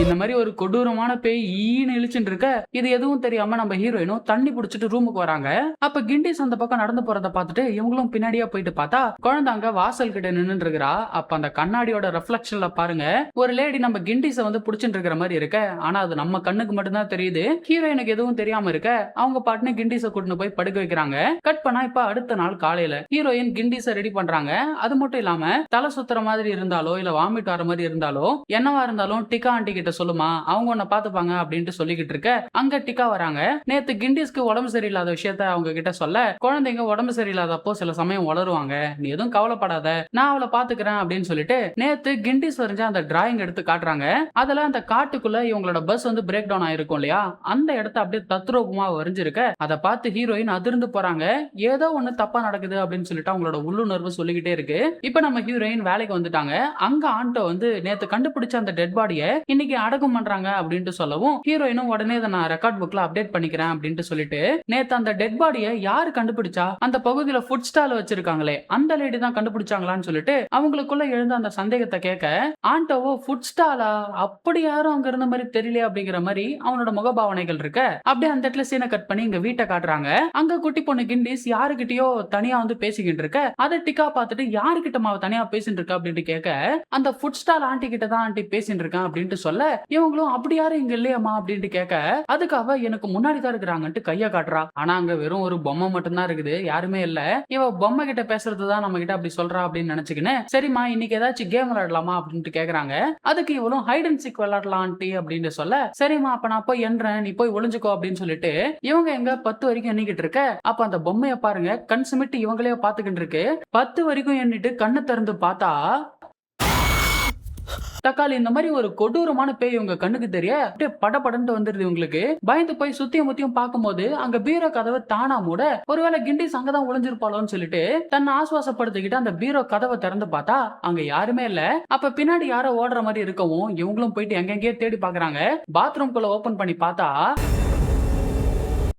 இந்த மாதிரி ஒரு கொடூரமான பேய் ஈன்னு இழிச்சுட்டு இருக்க. இது எதுவும் தெரியாம நம்ம ஹீரோயினும் தண்ணி புடிச்சிட்டு ரூமுக்கு வராங்க. அப்ப கிண்டிஸ் அந்த பக்கம் நடந்து போறத பார்த்துட்டு இவங்களும் பின்னாடியா போயிட்டு பார்த்தா குழந்தை அங்க வாசல் கிட்ட நின்று இருக்கிறா. அப்ப அந்த கண்ணாடியோட ரிஃப்ளெக்ஷன்ல பாருங்க ஒரு லேடி நம்ம கிண்டிஸ வந்து புடிச்சிட்டு இருக்கிற மாதிரி இருக்க. ஆனா அது நம்ம கண்ணுக்கு மட்டும்தான் தெரியுது. ஹீரோயினுக்கு எதுவும் தெரியாம இருக்க அவங்க பாட்டுன்னு கிண்டிஸ கூட்டிட்டு போய் படுக்க வைக்கிறாங்க. கட் பண்ணா இப்ப அடுத்த நாள் காலையில ஹீரோயின் கிண்டிஸ ரெடி பண்றாங்க. அது மட்டும் இல்லாம தலை சுத்துற மாதிரி இருந்தாலோ இல்ல வாமிட் வர மாதிரி இருந்தாலோ என்னவா இருந்தாலும் டிகா ஆண்டி கிட்ட சொல்லுமா, அவங்க உன்னை பாத்துப்பாங்க அப்படின்ட்டு சொல்லிக்கிட்டு இருக்க. அங்க டிகா வராங்க. நேத்து கிண்டிஸ்க்கு உடம்பு சரியில்லாத விஷயத்த அவங்க கிட்ட சொல்ல குழந்தைங்க உடம்பு சரியில்லாதப்போ சில சமயம் வளருவாங்க, நீ எதுவும் கவலைப்படாத, நான் அவளை பாத்துக்கிறேன் அப்படின்னு சொல்லிட்டு நேத்து கிண்டிஸ் வரைஞ்ச அந்த டிராயிங் எடுத்து காட்டுறாங்க. அதுல அந்த காட்டுக்குள்ள இவங்களோட பஸ் வந்து பிரேக் டவுன் ஆயிருக்கும் இல்லையா, அந்த இடத்த அப்படியே தத்ரூபமா வரைஞ்சிருக்க. அதை பார்த்து ஹீரோயின் அதிர்ந்து போறாங்க. ஏதோ ஒண்ணு தப்பா நடக்குது அப்படின்னு சொல்லிட்டு அவங்களோட உள்ளுணர்வு சொல்லிக்கிட்டே இருக்கு. இப்ப நம்ம ஹீரோயின் வேலைக்கு வந்துட்டாங்க. அங்க ஆண்டோ வந்து நேத்து கண்டுபிடிச்ச அந்த டெட் பாடியை இன்னைக்கு அன்னைக்கு அடக்கம் பண்றாங்க அப்படின்ட்டு சொல்லவும் ஹீரோயினும் உடனே இதை நான் ரெக்கார்ட் புக்ல அப்டேட் பண்ணிக்கிறேன் அப்படின்ட்டு சொல்லிட்டு நேத்து அந்த டெட் பாடியை யாரு கண்டுபிடிச்சா, அந்த பகுதியில ஃபுட் ஸ்டால் வச்சிருக்காங்களே அந்த லேடி தான் கண்டுபிடிச்சாங்களான்னு சொல்லிட்டு அவங்களுக்குள்ள எழுந்த அந்த சந்தேகத்தை கேட்க ஆண்டோவோ ஃபுட் ஸ்டாலா அப்படி யாரும் அங்க இருந்த மாதிரி தெரியல அப்படிங்கிற மாதிரி அவனோட முகபாவனைகள் இருக்க அப்படியே அந்த இடத்துல சீனை கட் பண்ணி இங்க வீட்டை காட்டுறாங்க. அங்க குட்டி பொண்ணு கிண்டிஸ் யாருகிட்டயோ தனியா வந்து பேசிக்கிட்டு இருக்க அதை டிக்கா பார்த்துட்டு யாருகிட்ட மாவ தனியா பேசிட்டு இருக்க அப்படின்ட்டு கேட்க அந்த ஃபுட் ஸ்டால் ஆண்டி கிட்ட தான் ஆண்டி பேசிட்டு இருக்கேன் அப்படின்ட்டு சொல்ல இவங்களும் அப்படி யாரும் இங்க இல்லையம்மா அப்படின்ட்டு கேட்க அதுக்கு அவ எனக்கு முன்னாடி தான் இருக்கிறாங்கன்ட்டு கைய காட்டுறா. ஆனா அங்க வெறும் ஒரு பொம்மை மட்டும் தான் இருக்குது, யாருமே இல்ல. இவ பொம்மை கிட்ட பேசுறதுதான் நம்ம கிட்ட அப்படி சொல்றா அப்படின்னு நினைச்சுக்கின்னு சரிம்மா இன்னைக்கு ஏதாச்சும் கேம் விளையாடலாமா அப்படின்ட்டு கேக்குறாங்க. அதுக்கு இவளும் ஹைட் அண்ட் சீக் விளையாடலாம் ஆண்டி அப்படின்னு சொல்ல சரிம்மா அப்ப நான் போய் எண்றேன் நீ போய் ஒளிஞ்சுக்கோ அப்படின்னு சொல்லிட்டு இவங்க எங்க 10 வரைக்கும் எண்ணிக்கிட்டு இருக்க அப்ப அந்த பொம்மைய பாருங்க கண் சுமிட்டு இவங்களே பாத்துக்கிட்டு இருக்கு. 10 வரைக்கும் எண்ணிட்டு கண்ணு திறந்து பார்த்தா தக்காளி இந்த மாதிரி ஒரு கொடூரமான பேய் உங்க கண்ணுக்கு தெரிய அப்படியே படபடன்னு வந்துருது. உங்களுக்கு பயந்து போய் சுத்தியும் முத்தியும் பார்க்கும்போது அங்க பீரோ கதவை தானா மூட ஒருவேளை கிண்டிஸ் அங்கதான் ஒளிஞ்சிருப்பாளோன்னு சொல்லிட்டு தன்னை ஆசுவாசப்படுத்திக்கிட்டு அந்த பீரோ கதவை திறந்து பார்த்தா அங்க யாருமே இல்ல. அப்ப பின்னாடி யாரோ ஓடுற மாதிரி இருக்கவும் இவங்களும் போயிட்டு எங்கெங்கயே தேடி பாக்குறாங்க. பாத்ரூம்குள்ள ஓபன் பண்ணி பார்த்தா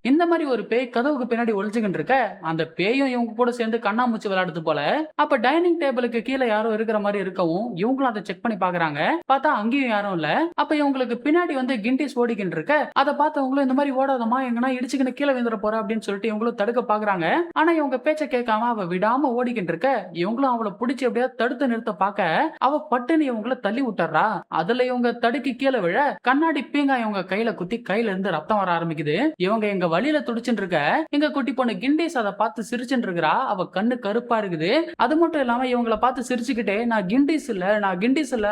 இந்த மாதிரி ஒரு பேய் கதவுக்கு பின்னாடி ஒளிச்சுக்கிட்டு இருக்க அந்த பேயும் இவங்க கூட சேர்ந்து கண்ணாமூச்சி விளையாடுது போல. அப்ப டைனிங் டேபிளுக்கு கீழே யாரும் இருக்கிற மாதிரி இருக்கவும் இவங்களும் அதை செக் பண்ணி பாக்குறாங்க. பார்த்தா அங்கேயும் யாரும் இல்ல. அப்ப இவங்களுக்கு பின்னாடி வந்து கிண்டிஸ் ஓடிக்கிட்டு இருக்க அதை பார்த்தவங்களும் இந்த மாதிரி ஓடாதமா எங்கன்னா இடிச்சுக்கிட்டு கீழே விழுந்துற போற அப்படின்னு சொல்லிட்டு இவங்களும் தடுக்க பாக்குறாங்க. ஆனா இவங்க பேச்ச கேட்காம அவ விடாம ஓடிக்கிட்டு இருக்க இவங்களும் அவளை பிடிச்சி எப்படியா தடுத்து நிறுத்த பாக்க அவ பட்டுன்னு இவங்கள தள்ளி விட்டுறா. அதுல இவங்க தடுக்கி கீழே விழ கண்ணாடி பீங்கா இவங்க கையில குத்தி கையில இருந்து ரத்தம் வர ஆரம்பிக்குது. இவங்க எங்க வழியில துடிச்சுட்டு இருக்க எங்க குட்டி பொண்ணு கிண்டிஸ் அதை பார்த்து சிரிச்சுட்டு இருக்கிறா. அவ கண்ணு கருப்பா இருக்குது. அது மட்டும் இல்லாம இவங்கள பார்த்து சிரிச்சுக்கிட்டே நான் கிண்டிஸ் இல்ல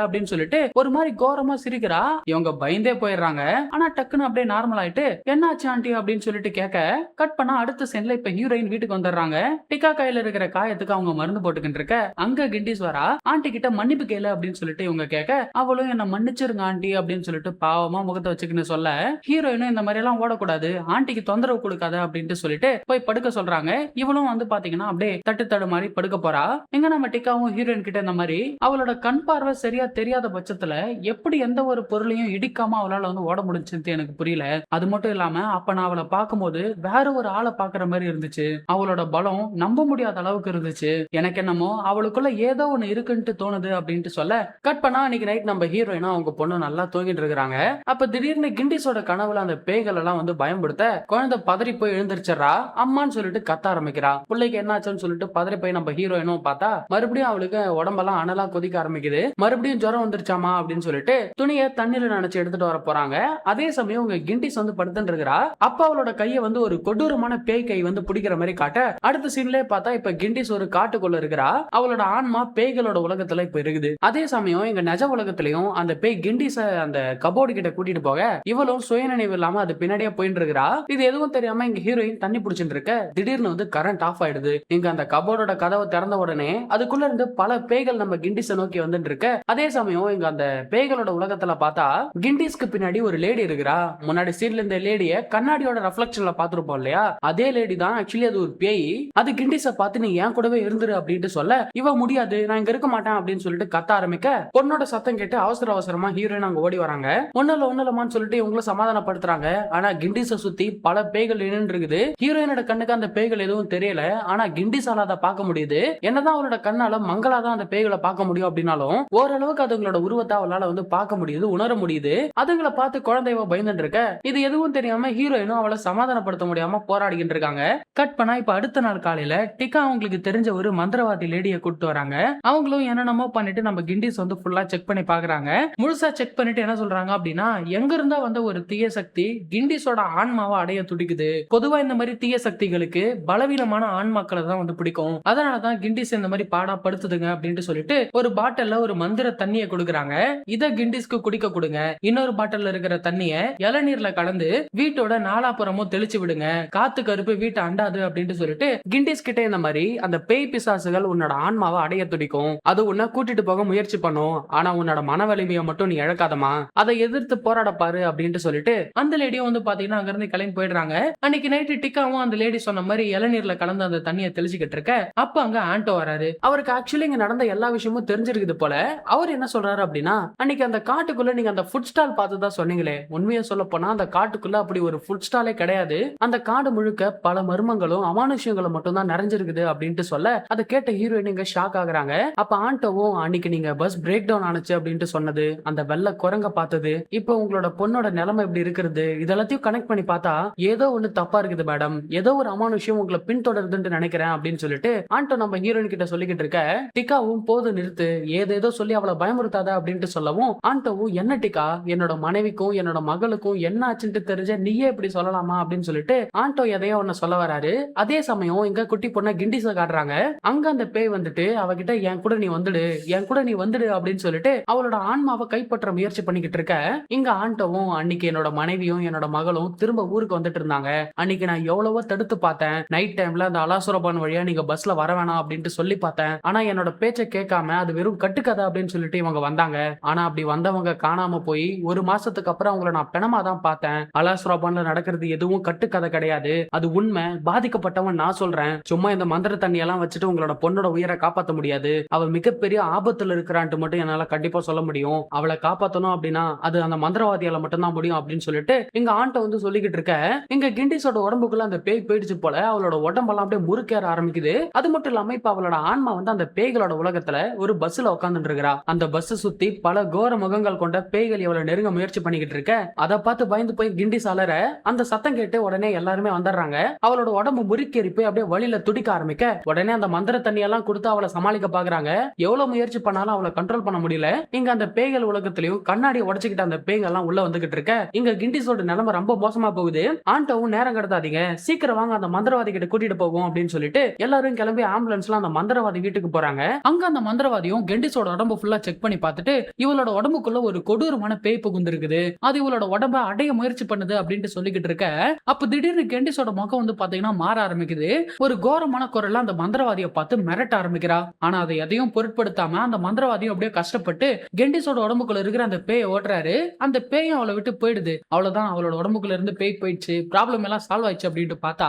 அப்படின்னு சொல்லிட்டு ஒரு மாதிரி கோரமா சிரிக்கிறா. இவங்க பயந்தே போயிடுறாங்க. ஆனா டக்குன்னு அப்படியே நார்மல் ஆயிட்டு என்னாச்சு ஆண்டி அப்படின்னு சொல்லிட்டு கேட்க கட் பண்ணா அடுத்த சீன்ல இப்ப ஹீரோயின் வீட்டுக்கு வந்துடுறாங்க. டிக்கா கையில இருக்கிற காயத்துக்கு அவங்க மருந்து போட்டுக்கிட்டு இருக்க அங்க கிண்டிஸ் வரா. ஆண்டி கிட்ட மன்னிப்பு கேளு அப்படின்னு சொல்லிட்டு இவங்க கேட்க அவளும் என்ன மன்னிச்சிருங்க ஆண்டி அப்படின்னு சொல்லிட்டு பாவமா முகத்தை வச்சுக்கின்னு சொல்ல ஹீரோயினும் இந்த மாதிரி எல்லாம் ஓடக்கூடாது ஆண்டிக்கு தொந்தரவு கொடுக்காத அப்படின்ட்டு சொல்லிட்டு போய் படுக்க சொல்றாங்க. இவளும் வந்து பாத்தீங்கன்னா அப்படியே தட்டு மாதிரி படுக்க போறா. எங்க நம்ம டிக்காவும் ஹீரோயின் கிட்ட இந்த மாதிரி அவளோட கண் பார்வை சரியா தெரியாத பட்சத்துல எப்படி எந்த ஒரு பொருளையும் இடிக்காம அவளால வந்து ஓட முடிஞ்சது எனக்கு புரியல. அது மட்டும் இல்லாம அப்ப நான் அவளை பார்க்கும்போது வேற ஒரு ஆளை பாக்குற மாதிரி இருந்துச்சு. அவளோட பலம் நம்ப முடியாத அளவுக்கு இருந்துச்சு. எனக்கு என்னமோ அவளுக்குள்ள ஏதோ ஒண்ணு இருக்குன்ட்டு தோணுது அப்படின்ட்டு சொல்ல கட் பண்ணா அன்னைக்கு நைட் நம்ம ஹீரோயினா அவங்க பொண்ணு நல்லா தூங்கிட்டு இருக்காங்க. அப்ப திடீர்னு கிண்டிஸோட கனவுல அந்த பேய்கள் எல்லாம் வந்து பயன்படுத்த குழந்தை பதறி போய் எழுந்திருச்சா. அம்மான்னு சொல்லிட்டு கத்த ஆரம்பிக்கிறா. பிள்ளைக்கு என்னாச்சுன்னு சொல்லிட்டு பதறி போய் நம்ம ஹீரோயினும் பார்த்தா மறுபடியும் அவளுக்கு உடம்பெல்லாம் அனலா கொதிக்க ஆரம்பிக்குது. மறுபடியும் ஜுரம் வந்துருச்சாமா அப்படின்னு சொல்லிட்டு துணியை தண்ணீர் நினைச்சு எடுத்துட்டு வர போறாங்க. அதே சமயம் உங்க கிண்டிஸ் வந்து படுத்துட்டு இருக்கிறா. அப்ப அவளோட கையை வந்து ஒரு கொடூரமான பேய் கை வந்து பிடிக்கிற மாதிரி காட்ட அடுத்த சீன்லயே பார்த்தா இப்ப கிண்டிஸ் ஒரு காட்டுக்குள்ள இருக்கிறா. அவளோட ஆன்மா பேய்களோட உலகத்துல இப்ப இருக்குது. அதே சமயம் எங்க நிஜ உலகத்திலயும் அந்த பேய் கிண்டிஸ அந்த கபோர்டு கிட்ட கூட்டிட்டு போக இவளும் சுயநினைவு இல்லாம அது பின்னாடியே போயிட்டு இருக்கிறா. இது எதுவும் தெரியாம இங்க ஹீரோயின் தண்ணி பிடிச்சிட்டு இருக்க திடீர்னு வந்து கரண்ட் ஆஃப் ஆயிடுது. இங்க அந்த கபோர்டோட கதவை திறந்த உடனே அதுக்குள்ள இருந்து பல பேய்கள் நம்ம கிண்டிஸ நோக்கி வந்துட்டு இருக்க. அதே சமயம் இங்க அந்த பேய்களோட உலகத்துல பார்த்தா கிண்டிஸ்க்கு பின்னாடி ஒரு லேடி இருக்கிறா. முன்னாடி சீன்ல இந்த லேடிய கண்ணாடியோட ரெஃப்ளெக்ஷன்ல பாத்துருப்போம் இல்லையா, அதே லேடி தான் ஆக்சுவலி அது ஒரு பேய். அது கிண்டிஸ பார்த்து நீ ஏன் கூடவே இருந்துரு அப்படின்ட்டு சொல்ல இவ முடியாது நான் இங்க இருக்க மாட்டேன் அப்படின்னு சொல்லிட்டு கத்த ஆரம்பிக்க பொண்ணோட சத்தம் கேட்டு அவசரமா ஹீரோயின் அங்க ஓடி வராங்க. ஒண்ணுலமான்னு சொல்லிட்டு இவங்களும் சமாதானப்படுத்துறாங்க. ஆனா கிண்டிஸ சுத்தி பல பேய்கள் நின்று இருக்குது. ஹீரோயினோட கண்ணுக்கு அந்த பேய்கள் எதுவும் தெரியல. ஆனா கிண்டிஸால அதை பார்க்க முடியுது. என்னதான் அவளோட கண்ணால மங்களாதான் அந்த பேய்களை பார்க்க முடியும் அப்படின்னாலும் ஓரளவுக்கு அதுங்களோட உருவத்தை அவளால வந்து பார்க்க முடியுது, உணர முடியுது. அதுங்களை பார்த்து குழந்தைவ பயந்துட்டு இருக்க இது எதுவும் தெரியாம ஹீரோயினும் அவளை சமாதானப்படுத்த முடியாம போராடிக்கிட்டு இருக்காங்க. கட் பண்ணா இப்ப அடுத்த நாள் காலையில டிக்கா அவங்களுக்கு தெரிஞ்ச ஒரு மந்திரவாதி லேடியை கூப்பிட்டு வராங்க. அவங்களும் என்னென்னமோ பண்ணிட்டு நம்ம கிண்டிஸ் வந்து ஃபுல்லா செக் பண்ணி பாக்குறாங்க. முழுசா செக் பண்ணிட்டு என்ன சொல்றாங்க அப்படின்னா எங்க இருந்தா வந்த ஒரு தீய சக்தி கிண்டிஸோட ஆன்மாவை அடைய துடிக்குது. பொதுவா இந்த மாதிரி தீய சக்திகளுக்கு பலவீனமான ஆன்மாக்களை தான் வந்து பிடிக்கும். அதனாலதான் கிண்டிஸ் இந்த மாதிரி பாடா படுத்துதுங்க அப்படின்ட்டு சொல்லிட்டு ஒரு பாட்டில்ல ஒரு மந்திர தண்ணியை கொடுக்குறாங்க. இத கிண்டிஸ்க்கு குடிக்க கொடுங்க. இன்னொரு பாட்டில்ல இருக்கிற தண்ணிய இளநீர்ல கலந்து வீட்டோட நாலாப்புறமும் தெளிச்சு விடுங்க. காத்து கருப்பு வீட்டை அண்டாது அப்படின்ட்டு சொல்லிட்டு கிண்டிஸ் கிட்ட இந்த மாதிரி அந்த பேய் பிசாசுகள் உன்னோட ஆன்மாவை அடைய துடிக்கும். அது உன்னை கூட்டிட்டு போக முயற்சி பண்ணும். ஆனா உன்னோட மன வலிமையை மட்டும் நீ இழக்காதமா, அதை எதிர்த்து போராட பாரு அப்படின்ட்டு சொல்லிட்டு அந்த லேடியும் வந்து பாத்தீங்கன்னா அங்க இருந்து கிளம்பி போயிடுறாங்க. இருக்காங்க. அன்னைக்கு நைட்டு டிக்காவும் அந்த லேடி சொன்ன மாதிரி இளநீர்ல கலந்து அந்த தண்ணியை தெளிச்சுக்கிட்டு இருக்க அப்ப அங்க ஆண்டோ வராரு. அவருக்கு ஆக்சுவலி இங்க நடந்த எல்லா விஷயமும் தெரிஞ்சிருக்குது போல. அவர் என்ன சொல்றாரு அப்படின்னா, அன்னைக்கு அந்த காட்டுக்குள்ள நீங்க அந்த ஃபுட் ஸ்டால் பார்த்ததா சொன்னீங்களே, உண்மையை சொல்ல போனா அந்த காட்டுக்குள்ள அப்படி ஒரு ஃபுட் ஸ்டாலே கிடையாது. அந்த காடு முழுக்க பல மர்மங்களும் அமானுஷ்யங்களும் மட்டும் தான் நிறைஞ்சிருக்குது அப்படின்ட்டு சொல்ல அதை கேட்ட ஹீரோயின் இங்க ஷாக் ஆகுறாங்க. அப்ப ஆண்டோவும் அன்னைக்கு நீங்க பஸ் பிரேக் டவுன் ஆனுச்சு அப்படின்ட்டு சொன்னது, அந்த வெள்ள குரங்க பார்த்தது, இப்போ உங்களோட பொண்ணோட நிலைமை எப்படி இருக்கிறது, இதெல்லாத்தையும் கனெக்ட் பண்ணி பார்த்தா ஏதோ ஒண்ணு தப்பா இருக்குது மேடம், ஏதோ ஒரு அமானுஷ்யம் உங்களை பின்தொடருதுன்னு நினைக்கிறேன் அப்படின்னு சொல்லிட்டு ஆண்டோ நம்ம ஹீரோயின் கிட்ட சொல்லிக்கிட்டு இருக்க டிக்காவும் போது நிறுத்து, ஏதேதோ சொல்லி அவளை பயமுறுத்தாத அப்படின்ட்டு சொல்லவும் ஆண்டோவும் என்ன டிக்கா, என்னோட மனைவிக்கும் என்னோட மகளுக்கும் என்ன ஆச்சுன்னு தெரிஞ்ச நீயே இப்படி சொல்லலாமா அப்படின்னு சொல்லிட்டு ஆண்டோ எதையோ ஒன்னு சொல்ல வராரு. அதே சமயம் இங்க குட்டி பொண்ண கிண்டிஸ காட்டுறாங்க. அங்க அந்த பேய் வந்துட்டு அவகிட்ட என் கூட நீ வந்துடு, என் கூட நீ வந்துடு அப்படின்னு சொல்லிட்டு அவளோட ஆன்மாவை கைப்பற்ற முயற்சி பண்ணிக்கிட்டு இருக்க இங்க ஆண்டோவும் அன்னைக்கு என்னோட மனைவியும் என்னோட மகளும் திரும்ப ஊருக்கு வந்துட்டு இருந்தாங்க. அன்னைக்கு நான் எவ்வளவோ தடுத்து பார்த்தேன். நைட் டைம்ல அந்த அலாசுரபான் வழியா நீங்க பஸ்ல வர வேணாம் அப்படின்ட்டு சொல்லி பார்த்தேன். ஆனா என்னோட பேச்சை கேட்காம அது வெறும் கட்டுக்கதை அப்படின்னு சொல்லிட்டு இவங்க வந்தாங்க. ஆனா அப்படி வந்தவங்க காணாம போய் ஒரு மாசத்துக்கு அப்புறம் அவங்கள நான் பிணமா தான் பார்த்தேன். அலாசுரபான்ல நடக்கிறது எதுவும் கட்டுக்கதை கிடையாது, அது உண்மை. பாதிக்கப்பட்டவன் நான் சொல்றேன். சும்மா இந்த மந்திர தண்ணி எல்லாம் வச்சுட்டு உங்களோட பொண்ணோட உயிரை காப்பாற்ற முடியாது. அவ மிகப்பெரிய ஆபத்துல இருக்கிறான்ட்டு மட்டும் என்னால கண்டிப்பா சொல்ல முடியும். அவளை காப்பாத்தணும் அப்படின்னா அது அந்த மந்திரவாதியால மட்டும்தான் முடியும் அப்படின்னு சொல்லிட்டு இங்க ஆண்ட வந்து சொல்லிக்கிட்டு இருக்க இங்க கிண்டிஸோட உடம்புக்குள்ள அந்த பேய் போயிடுச்சு போல. அவளோட உடம்பெல்லாம் அப்படியே முறுக்கேற ஆரம்பிக்குது. அது மட்டும் இல்லாம இப்ப அவளோட ஆன்மா வந்து அந்த பேய்களோட உலகத்துல ஒரு பஸ்ல உட்கார்ந்துட்டு இருக்கிறா. அந்த பஸ் சுத்தி பல கோர முகங்கள் கொண்ட பேய்கள் இவளை நெருங்க முயற்சி பண்ணிக்கிட்டு இருக்க அதை பார்த்து பயந்து போய் கிண்டிஸ் அலற அந்த சத்தம் கேட்டு உடனே எல்லாருமே வந்துடுறாங்க. அவளோட உடம்பு முறுக்கேறி போய் அப்படியே வழியில துடிக்க ஆரம்பிக்க உடனே அந்த மந்திர தண்ணி எல்லாம் கொடுத்து அவளை சமாளிக்க பாக்குறாங்க. எவ்வளவு முயற்சி பண்ணாலும் அவளை கண்ட்ரோல் பண்ண முடியல. இங்க அந்த பேய்கள் உலகத்திலயும் கண்ணாடி உடைச்சுக்கிட்ட அந்த பேய்கள் எல்லாம் உள்ள வந்துகிட்டு இருக்க இங்க கிண்டிஸோட நிலைமை ரொம்ப மோசமா போகுது. ஆண்டோவும் நேரம் கடத்தாதீங்க, சீக்கிரம் வாங்க அந்த மந்திரவாதி கிட்ட கூட்டிட்டு போகும் அப்படின்னு சொல்லிட்டு எல்லாரும் கிளம்பி ஆம்புலன்ஸ்ல அந்த மந்திரவாதி வீட்டுக்கு போறாங்க. அங்க அந்த மந்திரவாதியும் கெண்டிஸோட உடம்பு ஃபுல்லா செக் பண்ணி பார்த்துட்டு இவளோட உடம்புக்குள்ள ஒரு கொடூரமான பேய் புகுந்திருக்குது, அது இவளோட உடம்ப அடைய முயற்சி பண்ணுது அப்படின்ட்டு சொல்லிக்கிட்டு இருக்க அப்ப திடீர்னு கெண்டிஸோட முகம் வந்து பாத்தீங்கன்னா மாற ஆரம்பிக்குது. ஒரு கோரமான குரல்ல அந்த மந்திரவாதியை பார்த்து மிரட்ட ஆரம்பிக்கிறா. ஆனா அதை எதையும் பொருட்படுத்தாம அந்த மந்திரவாதியும் அப்படியே கஷ்டப்பட்டு கெண்டிஸோட உடம்புக்குள்ள இருக்கிற அந்த பேயை ஓட்டுறாரு. அந்த பேயும் அவளை விட்டு போயிடுது. அவ்வளவுதான், அவளோட உடம்புக்குள்ள இருந்து பேய் போயிடுச்சு, ப்ராப்ளம் எல்லாம் சால்வ் ஆயிடுச்சு அப்படின்ட்டு பார்த்தா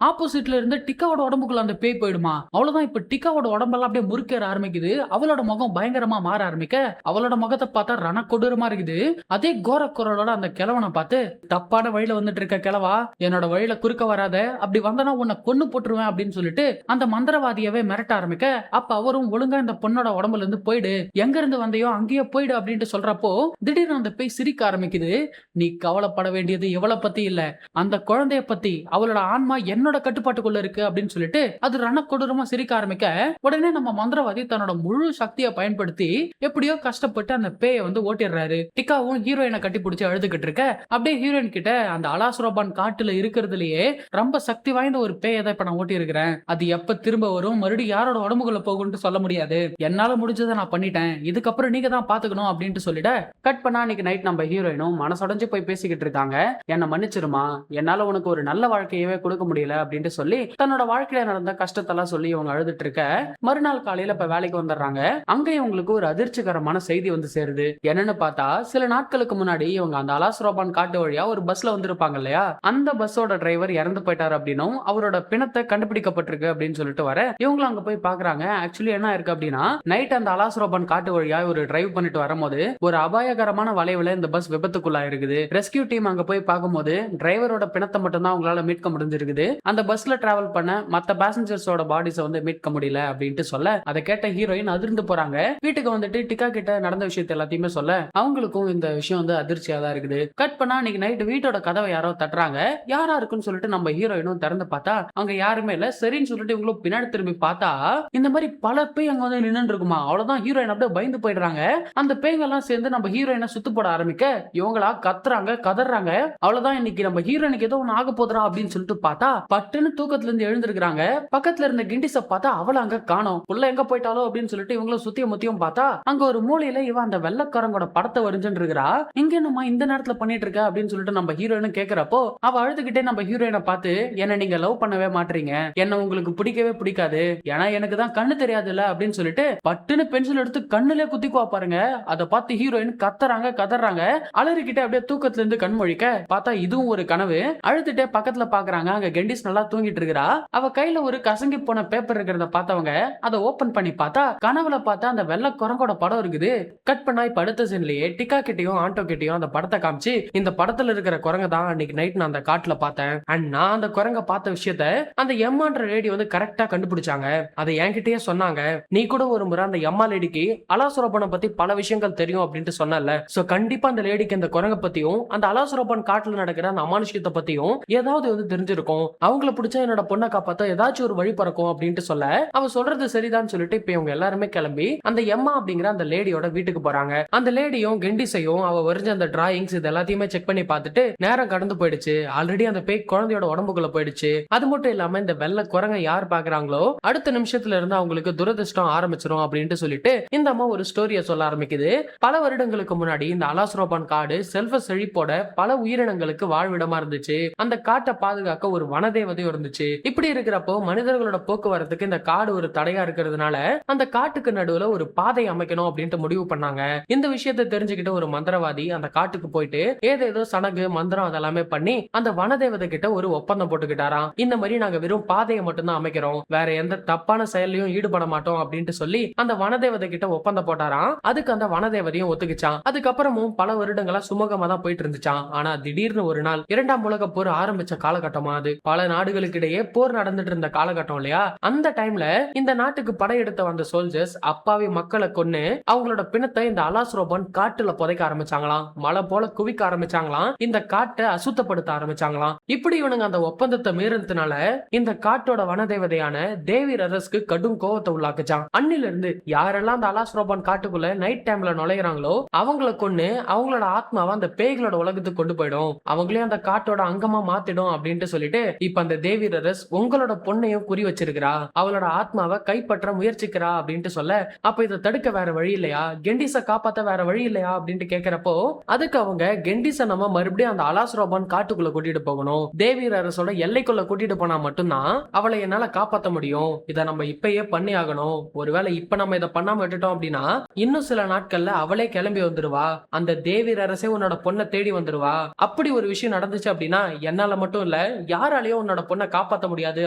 ஆப்போசிட்ல இருந்து டிக்காவோட உடம்புக்குள்ள அந்த பேய் போயிடுமா. அவ்வளவுதான், இப்ப டிக்காவோட உடம்பெல்லாம் அப்படியே முறுக்கேற ஆரம்பிக்குது. அவளோட முகம் பயங்கரமா மாற ஆரம்பிக்க அவளோட முகத்தை பார்த்தா ரண கொடூரமா இருக்குது. அதே கோர குரலோட அந்த கிழவனை பார்த்து தப்பான வழியில வந்துட்டு இருக்க கிழவா, என்னோட வழியில குறுக்க வராத, அப்படி வந்தனா உன்னை கொன்னு போட்டுருவேன் அப்படின்னு சொல்லிட்டு அந்த மந்திரவாதியவே மிரட்ட ஆரம்பிக்க அப்ப அவரும் ஒழுங்கா இந்த பொண்ணோட உடம்புல இருந்து போயிடு, எங்க இருந்து வந்தையோ அங்கேயே போயிடு அப்படின்ட்டு சொல்றப்போ திடீர்னு அந்த பேய் சிரிக்க ஆரம்பிக்குது. நீ கவலைப்பட வேண்டியது இவளை பத்தி இல்ல, அந்த குழந்தைய பத்தி, அவளோட ஆன்மா என்னோட கட்டுப்பாட்டுக்குள்ள இருக்கு அப்படின்னு சொல்லிட்டு அது ரண கொடூரமா சிரிக்க ஆரம்பிக்க உடனே நம்ம மந்திரவாதி தன்னோட முழு சக்தியை பயன்படுத்தி எப்படியோ கஷ்டப்பட்டு அந்த பேயை வந்து ஓட்டிடுறாரு. டிக்காவும் ஹீரோயினை கட்டி பிடிச்சி அழுதுகிட்டு இருக்க அப்படியே ஹீரோயின் கிட்ட அந்த அலாசுரபான் காட்டுல இருக்கிறதுலயே ரொம்ப சக்தி வாய்ந்த ஒரு பேயை தான் இப்ப நான் ஓட்டி இருக்கிறேன், அது எப்ப திரும்ப வரும், மறுபடியும் யாரோட உடம்புக்குள்ள போகும்னு சொல்ல முடியாது, என்னால முடிஞ்சதை நான் பண்ணிட்டேன், இதுக்கப்புறம் நீங்க தான் பாத்துக்கணும் அப்படின்ட்டு சொல்லிட கட் பண்ணா அன்னைக்கு நைட் நம்ம ஹீரோயினும் மனசொடைஞ்சு போய் பேசிக்கிட்டு இருக்காங்க. என்ன மன்னிச்சிருமா, என்னால உனக்கு ஒரு நல்ல வாழ்க்கையவே கொடுக்க முடியல அப்படின்ட்டு சொல்லி தன்னோட வாழ்க்கையில நடந்த கஷ்டத்தெல்லாம் சொல்லி இவங்க அழுதுட்டு இருக்க மறுநாள் காலையில இப்ப வேலைக்கு வந்துடுறாங்க. அங்க இவங்களுக்கு ஒரு அதிர்ச்சிகரமான செய்தி வந்து சேருது. என்னன்னு பார்த்தா சில நாட்களுக்கு முன்னாடி இவங்க அந்த அலாசுரபான் காட்டு வழியா ஒரு பஸ்ல வந்திருப்பாங்க இல்லையா, அந்த பஸ்ஸோட டிரைவர் இறந்து போயிட்டாரு அப்படின்னும் அவரோட பிணத்தை கண்டுபிடிக்கப்பட்டிருக்கு அப்படின்னு சொல்லிட்டு வர இவங்களும் அங்க போய் பாக்குறாங்க. ஆக்சுவலி என்ன இருக்கு அப்படின்னா நைட் அந்த அலாசுரபான் காட்டு வழியா ஒரு டிரைவ் பண்ணிட்டு வரும்போது ஒரு அபாயகரமான வளைவுல இந்த பஸ் விபத்துக்குள்ளா இருக்குது. ரெஸ்கியூ டீம் அங்க போய் பார்க்கும்போது டிரைவரோட பிணத்தை மட்டும் தான் அவங்களால மீட்க முடிஞ்சிருக்குது. அந்த பஸ்ல டிராவல் பண்ண மத்த பேசஞ்சர்ஸோட பாடிஸை வந்து மீட்க முடியல அப்படின்ட்டு சொல்ல அதை கேட்ட ஹீரோயின் அதிர்ந்து போறாங்க. வீட்டுக்கு வந்துட்டு டிக்கா கிட்ட நடந்த விஷயத்தை எல்லாத்தையுமே சொல்ல அவங்களுக்கும் இந்த விஷயம் வந்து அதிர்ச்சியா தான் இருக்குது. கட் பண்ணா அன்னைக்கு நைட் வீட்டோட கதவை யாரோ தட்டுறாங்க. யாரா இருக்குன்னு சொல்லிட்டு நம்ம ஹீரோயினும் திறந்து பார்த்தா அங்க யாருமே இல்ல. சரின்னு சொல்லிட்டு இவங்களும் பின்னாடி திரும்பி பார்த்தா இந்த மாதிரி பல பேய் அங்க வந்து நின்று இருக்குமா. அவ்வளவுதான், ஹீரோயின் அப்படியே பயந்து போயிடுறாங்க. அந்த பேய்கள் எல்லாம் சேர்ந்து நம்ம ஹீரோயினை சுத்து போட ஆரம்பிக்க இவங்களா கத்துறாங்க கதறாங்க. அவ்வளவுதான், இன்னைக்கு நம்ம ஹீரோயினுக்கு ஏதோ ஒன்று ஆக போதுரா அப்படின்னு சொல்லிட்டு பார்த்தா பட்டுன்னு தூக்கத்துல இருந்து எழுந்திருக்காங்க. பக்கத்துல இருந்த கிண்டிஸ பார்த்தா அவள அங்க காணோம். புள்ள எங்க போயிட்டாலோ அப்படின்னு சொல்லிட்டு இவங்களும் சுத்தியும் முத்தியும் பார்த்தா அங்க ஒரு மூலையில இவன் அந்த வெள்ளக்காரங்களோட படத்தை வரைஞ்சுட்டு இருக்கிறா. இங்க என்னமா இந்த நேரத்துல பண்ணிட்டு இருக்க அப்படின்னு சொல்லிட்டு நம்ம ஹீரோயினும் கேக்குறப்போ அவ அழுதுகிட்டே நம்ம ஹீரோயினை பார்த்து என்ன நீங்க லவ் பண்ணவே மாட்டீங்க, என்ன உங்களுக்கு பிடிக்கவே பிடிக்காது, ஏன்னா எனக்கு தான் கண்ணு தெரியாதுல்ல அப்படின்னு சொல்லிட்டு பட்டுன்னு பென்சில் எடுத்து கண்ணுல குத்திக்குவா பாருங்க. அதை பார்த்து ஹீரோயின் கத்துறாங்க கதறாங்க. அலறிக்கிட்டே அப்படியே தூக்கத்துல இருந்து கண் முழிக்க பார்த்தா இதுவும் ஒரு கனவு கனவு. அழுதுட்டே பக்கத்துல பாக்குறாங்க, அங்க கெண்டிஸ் நல்லா தூங்கிட்டு இருக்கிறா. அவ கையில ஒரு கசங்கி போன பேப்பர் இருக்கிறத பார்த்தவங்க அதை ஓபன் பண்ணி பார்த்தா கனவுல பார்த்தா அந்த வெள்ளை குரங்கோட படம் இருக்குது. கட் பண்ணா இப்ப அடுத்த சீன்லயே டிகா கிட்டயும் ஆண்டோ கிட்டயும் அந்த படத்தை காமிச்சு, இந்த படத்துல இருக்கிற குரங்க தான் அன்னைக்கு நைட் நான் அந்த காட்டுல பார்த்தேன். அண்ட் நான் அந்த குரங்க பார்த்த விஷயத்த அந்த எம்மான்ற லேடி வந்து கரெக்டா கண்டுபிடிச்சாங்க. அதை என்கிட்டயே சொன்னாங்க. நீ கூட ஒரு முறை அந்த எம்மா லேடிக்கு அலாசுரப்பனை பத்தி பல விஷயங்கள் தெரியும் அப்படின்ட்டு சொன்னல. சோ கண்டிப்பா அந்த லேடிக்கு அந்த குரங்க பத்தியும் அந்த அலாசுரப்பன் காட்டுல நடக்கிற அந்த அமானுஷ்யத்தை பத்தியும் ஏதாவது வந்து தெரிஞ்சிருக்கும். அவங்கள பிடிச்சா என்னோட பொண்ணை காப்பாத்த ஏதாச்சும் ஒரு வழி பிறக்கும் அப்படின்ட்டு சொல்ல, அவ சொல்றது சரிதான் சொல்லிட்டு இப்ப இவங்க எல்லாருமே கிளம்பி அந்த எம்மா அப்படிங்கிற அந்த லேடியோட வீட்டுக்கு போறாங்க. அந்த லேடியும் கெண்டிஸையும் அவ வரைஞ்ச அந்த டிராயிங்ஸ் இது எல்லாத்தையுமே செக் பண்ணி பார்த்துட்டு நேரம் கடந்து போயிடுச்சு. ஆல்ரெடி அந்த பேய் குழந்தையோட உடம்புக்குள்ள போயிடுச்சு. அது மட்டும் இல்லாம இந்த வெள்ளை குரங்க யார் பாக்குறாங்களோ அடுத்த நிமிஷத்துல இருந்து அவங்களுக்கு துரதிருஷ்டம் ஆரம்பிச்சிடும் அப்படின்ட்டு சொல்லிட்டு இந்த அம்மா ஒரு ஸ்டோரிய சொல்ல ஆரம்பிக்குது. பல வருடங்களுக்கு முன்னாடி இந்த அலாசுரபான் காடு செல்வ செழிப்போட பல உயிரினங்களுக்கு வாழ்விடமா இருந்துச்சு. அந்த காட்டை பாதுகாக்க ஒரு வனதேவதையும் இருந்துச்சு. இப்படி இருக்கிறப்போ மனிதர்களோட போக்குவரத்துக்கு இந்த காடு ஒரு தடையா இருக்கிறதுனால அந்த காட்டுக்கு நடுவுல ஒரு பாதை அமைக்கணும் அப்படின்ட்டு முடிவு பண்ணாங்க. இந்த விஷயத்தை தெரிஞ்சுக்கிட்டு ஒரு மந்திரவாதி அந்த காட்டுக்கு போயிட்டு ஏதேதோ சடங்கு மந்திரம் அதெல்லாமே பண்ணி அந்த வனதேவதை கிட்ட ஒரு ஒப்பந்தம் போட்டுக்கிட்டாராம். இந்த மாதிரி நாங்க வெறும் பாதையை மட்டும் தான் அமைக்கிறோம், வேற எந்த தப்பான செயலையும் ஈடுபட மாட்டோம் அப்படின்ட்டு சொல்லி அந்த வனதேவதை கிட்ட ஒப்பந்தம் போட்டாராம். அதுக்கு அந்த வனதேவதையும் ஒத்துக்கிச்சான். அதுக்கப்புறமும் பல வருடங்களா சுமூகமா தான் போயிட்டு இருந்துச்சான். ஆனா திடீர்னு ஒரு நாள் இரண்டாம் உலக போர் ஆரம்பிச்ச காலகட்டமா அது. பல நாடுகளுக்கு இடையே போர் நடந்துட்டு இருந்த காலகட்டம் இல்லையா. அந்த டைம்ல இந்த நாட்டுக்கு படையெடுத்த வந்த சோல்ஜர்ஸ் அப்பாவி மக்களை கொன்னு அவங்களோட பிணத்தை இந்த அலாசுரபான் காட்டுல புதைக்க ஆரம்பிச்சாங்களாம். மழை போல குவிக்க ஆரம்பிச்சாங்களாம். இந்த காட்டை அசுத்தப்படுத்த ஆரம்பிச்சாங்களாம். இப்படி இவனுங்க அந்த ஒப்பந்தத்தை மீறினதுனால இந்த காட்டோட வனதேவதையான தேவி ரரஸ்க்கு கடும் கோவத்தை உள்ளாக்குச்சான். அன்னில இருந்து யாரெல்லாம் அந்த அலாசுரபான் காட்டுக்குள்ள நைட் டைம்ல நுழையிறாங்களோ அவங்கள கொன்னு அவங்களோட ஆத்மாவை அந்த பேய்களோட உலகத்துக்கு கொண்டு போயிடும், அவங்களையும் அந்த காட்டோட அங்கமா மாத்திடும் அப்படின்ட்டு சொல்லிட்டு இப்ப அந்த தேவி ரரஸ் உங்களோட பொண்ணையும் குறி வச்சிருக்கிறா, அவளோட ஆத்மாவை கைப்பற்ற முயற்சிக்கிறா அப்படின்ட்டு சொல்ல, அப்ப இதை தடுக்க வேற வழி இல்லையா, கெண்டிஸ காப்பாத்த வேற வழி இல்லையா அப்படின்ட்டு கேக்குறப்போ அதுக்கு அவங்க கெண்டிஸ நம்ம மறுபடியும் அந்த அலாசுரபான் காட்டுக்குள்ள கூட்டிட்டு போகணும், தேவி ரரஸோட எல்லைக்குள்ள கூட்டிட்டு போனா மட்டும்தான் அவளை என்னால காப்பாத்த முடியும், இதை நம்ம இப்பயே பண்ணி ஆகணும், ஒருவேளை இப்ப நம்ம இதை பண்ணாம விட்டுட்டோம் அப்படின்னா இன்னும் சில நாட்கள்ல அவளே கிளம்பி வந்துருவா, அந்த தேவி ரரசே உன்னோட பொண்ணை தேடி வந்துருவா, அப்படி ஒரு விஷயம் நடந்துச்சு அப்படின்னா என்னால மட்டும் இல்ல யாராலையும் உன்னோட பொண்ணை காப்பாத்த முடியாது